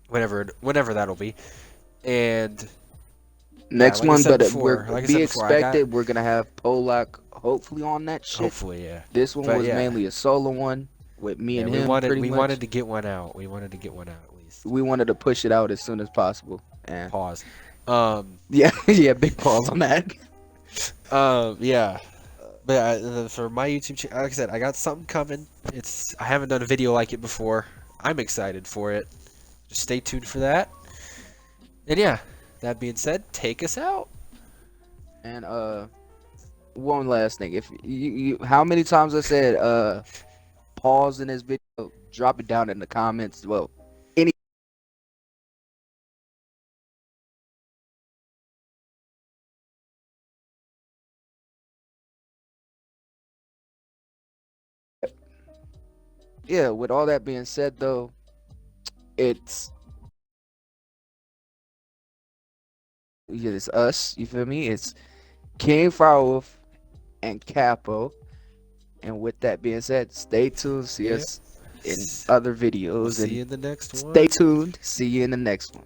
Whenever that'll be, and Next like I one, said but before- like I be said before, I got- expected. We're gonna have Polak hopefully on that shit. hopefully, yeah. This one But was yeah. mainly a solo one with me Yeah, and we him. wanted pretty we much. wanted to get one out. We wanted to get one out at least. We wanted to push it out as soon as possible. And Pause. yeah, yeah, big pause on that. Yeah. But for my YouTube channel, like I said, I got something coming. I haven't done a video like it before. I'm excited for it. Just stay tuned for that. And yeah, that being said, take us out. And one last thing. If you how many times I said pause in this video, drop it down in the comments. Well, any yeah, with all that being said though, it's us, you feel me? It's King Firewolf and Capo. And with that being said, stay tuned. See Yeah. us in other videos. We'll and see you in the next one. stay tuned. See you in the next one.